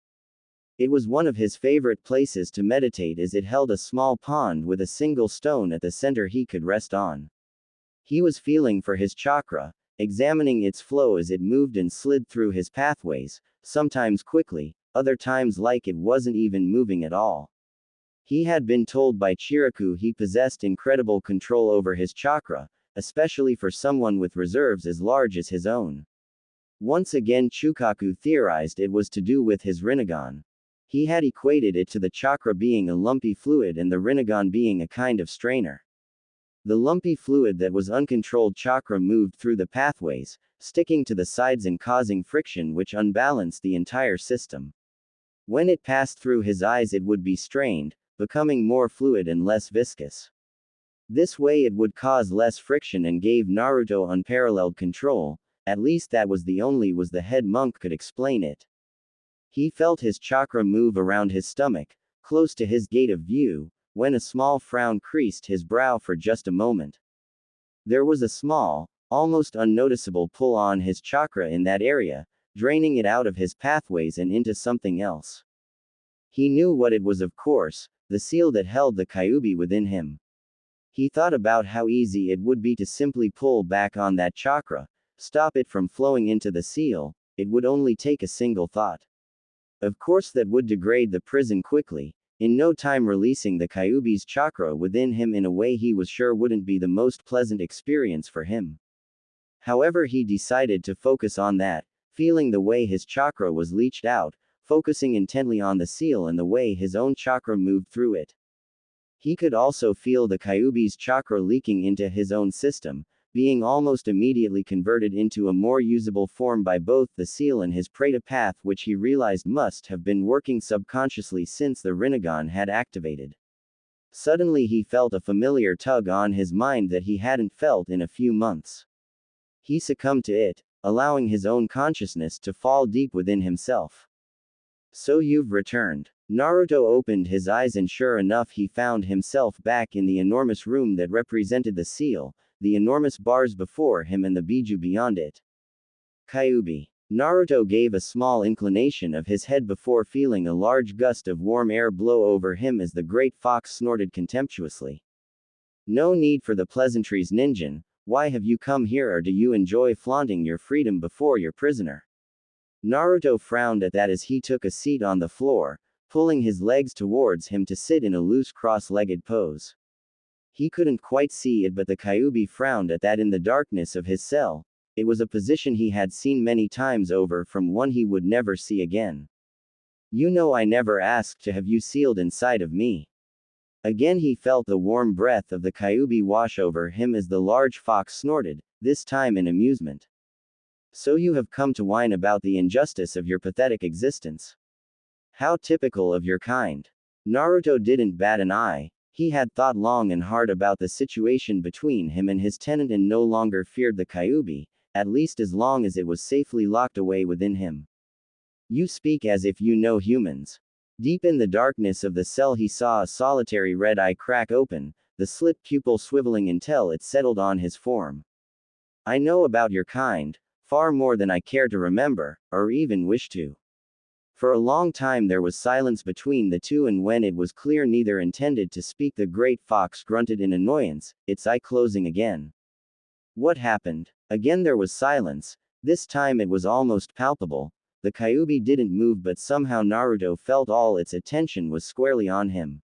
It was one of his favorite places to meditate as it held a small pond with a single stone at the center he could rest on. He was feeling for his chakra, examining its flow as it moved and slid through his pathways, sometimes quickly, other times like it wasn't even moving at all. He had been told by Chiriku he possessed incredible control over his chakra, especially for someone with reserves as large as his own. Once again Chukaku theorized it was to do with his Rinnegan. He had equated it to the chakra being a lumpy fluid and the Rinnegan being a kind of strainer. The lumpy fluid that was uncontrolled chakra moved through the pathways, sticking to the sides and causing friction which unbalanced the entire system. When it passed through his eyes it would be strained, becoming more fluid and less viscous. This way it would cause less friction and gave Naruto unparalleled control, at least that was the head monk could explain it. He felt his chakra move around his stomach, close to his gate of view, when a small frown creased his brow for just a moment. There was a small, almost unnoticeable pull on his chakra in that area, draining it out of his pathways and into something else. He knew what it was, of course, the seal that held the Kyuubi within him. He thought about how easy it would be to simply pull back on that chakra, stop it from flowing into the seal. It would only take a single thought. Of course that would degrade the prison quickly, in no time releasing the Kyuubi's chakra within him in a way he was sure wouldn't be the most pleasant experience for him. However, he decided to focus on that, feeling the way his chakra was leached out, focusing intently on the seal and the way his own chakra moved through it. He could also feel the Kyuubi's chakra leaking into his own system, being almost immediately converted into a more usable form by both the seal and his Preta path, which he realized must have been working subconsciously since the Rinnegan had activated. Suddenly he felt a familiar tug on his mind that he hadn't felt in a few months. He succumbed to it, allowing his own consciousness to fall deep within himself. So you've returned. Naruto opened his eyes and sure enough he found himself back in the enormous room that represented the seal, the enormous bars before him and the biju beyond it. Kyuubi. Naruto gave a small inclination of his head before feeling a large gust of warm air blow over him as the great fox snorted contemptuously. No need for the pleasantries, Ninjin. Why have you come here, or do you enjoy flaunting your freedom before your prisoner? Naruto frowned at that as he took a seat on the floor, pulling his legs towards him to sit in a loose cross-legged pose. He couldn't quite see it, but the Kyuubi frowned at that in the darkness of his cell. It was a position he had seen many times over from one he would never see again. You know I never asked to have you sealed inside of me. Again he felt the warm breath of the Kyuubi wash over him as the large fox snorted, this time in amusement. So you have come to whine about the injustice of your pathetic existence. How typical of your kind. Naruto didn't bat an eye. He had thought long and hard about the situation between him and his tenant and no longer feared the Kyuubi, at least as long as it was safely locked away within him. You speak as if you know humans. Deep in the darkness of the cell he saw a solitary red eye crack open, the slit pupil swiveling until it settled on his form. I know about your kind, far more than I care to remember, or even wish to. For a long time there was silence between the two, and when it was clear neither intended to speak, the great fox grunted in annoyance, its eye closing again. What happened? Again there was silence. This time it was almost palpable. The Kyuubi didn't move, but somehow Naruto felt all its attention was squarely on him.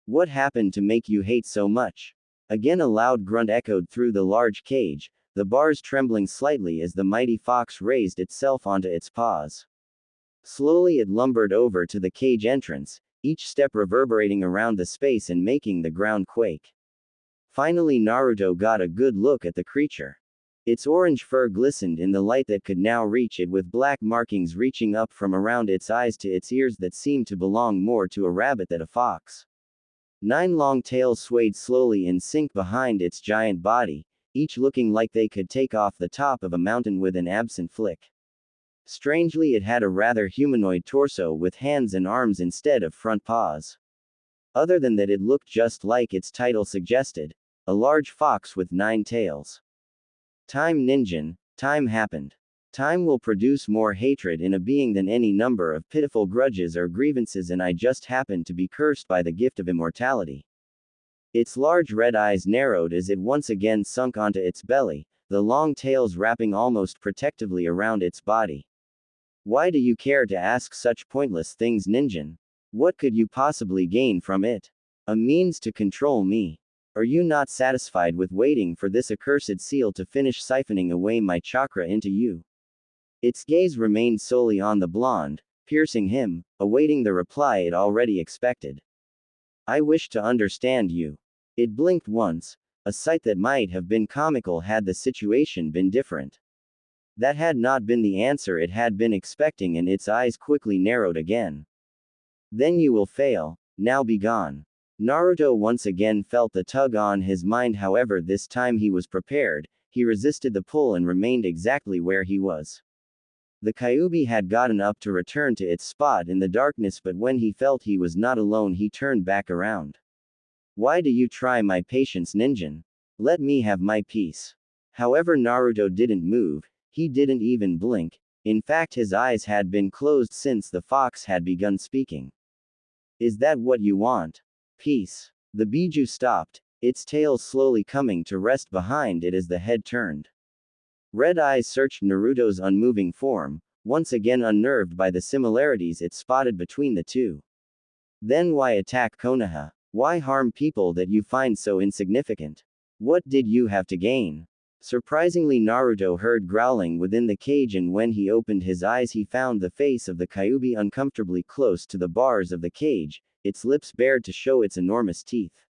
What happened to make you hate so much? Again a loud grunt echoed through the large cage, the bars trembling slightly as the mighty fox raised itself onto its paws. Slowly it lumbered over to the cage entrance, each step reverberating around the space and making the ground quake. Finally Naruto got a good look at the creature. Its orange fur glistened in the light that could now reach it, with black markings reaching up from around its eyes to its ears that seemed to belong more to a rabbit than a fox. 9 long tails swayed slowly in sync behind its giant body, each looking like they could take off the top of a mountain with an absent flick. Strangely, it had a rather humanoid torso with hands and arms instead of front paws. Other than that, it looked just like its title suggested, a large fox with 9 tails. Time, Ninjin, time happened. Time will produce more hatred in a being than any number of pitiful grudges or grievances, and I just happened to be cursed by the gift of immortality. Its large red eyes narrowed as it once again sunk onto its belly, the long tails wrapping almost protectively around its body. Why do you care to ask such pointless things, Ninjin? What could you possibly gain from it? A means to control me. Are you not satisfied with waiting for this accursed seal to finish siphoning away my chakra into you? Its gaze remained solely on the blonde, piercing him, awaiting the reply it already expected. I wish to understand you. It blinked once, a sight that might have been comical had the situation been different. That had not been the answer it had been expecting, and its eyes quickly narrowed again. Then you will fail. Now be gone. Naruto once again felt the tug on his mind, however, this time he was prepared. He resisted the pull and remained exactly where he was. The Kyuubi had gotten up to return to its spot in the darkness, but when he felt he was not alone, he turned back around. Why do you try my patience, Ninjin? Let me have my peace. However, Naruto didn't move, he didn't even blink. In fact, his eyes had been closed since the fox had begun speaking. Is that what you want? Peace. The Biju stopped, its tail slowly coming to rest behind it as the head turned. Red eyes searched Naruto's unmoving form, once again unnerved by the similarities it spotted between the two. Then why attack Konoha? Why harm people that you find so insignificant? What did you have to gain? Surprisingly, Naruto heard growling within the cage, and when he opened his eyes he found the face of the Kyuubi uncomfortably close to the bars of the cage, its lips bared to show its enormous teeth.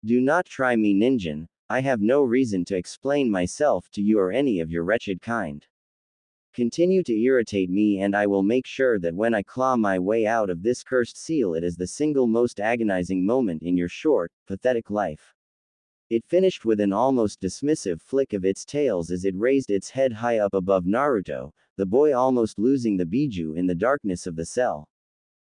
Do not try me, Ninjin. I have no reason to explain myself to you or any of your wretched kind. Continue to irritate me and I will make sure that when I claw my way out of this cursed seal, it is the single most agonizing moment in your short, pathetic life. It finished with an almost dismissive flick of its tails as it raised its head high up above Naruto, the boy almost losing the Biju in the darkness of the cell.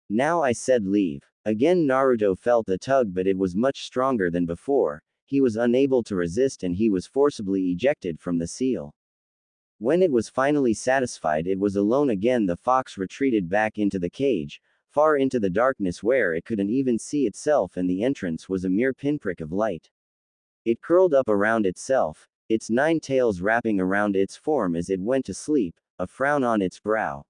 Now I said leave. Again Naruto felt the tug, but it was much stronger than before. He was unable to resist and he was forcibly ejected from the seal. When it was finally satisfied it was alone again, the fox retreated back into the cage, far into the darkness where it couldn't even see itself, and the entrance was a mere pinprick of light. It curled up around itself, its 9 tails wrapping around its form as it went to sleep, a frown on its brow.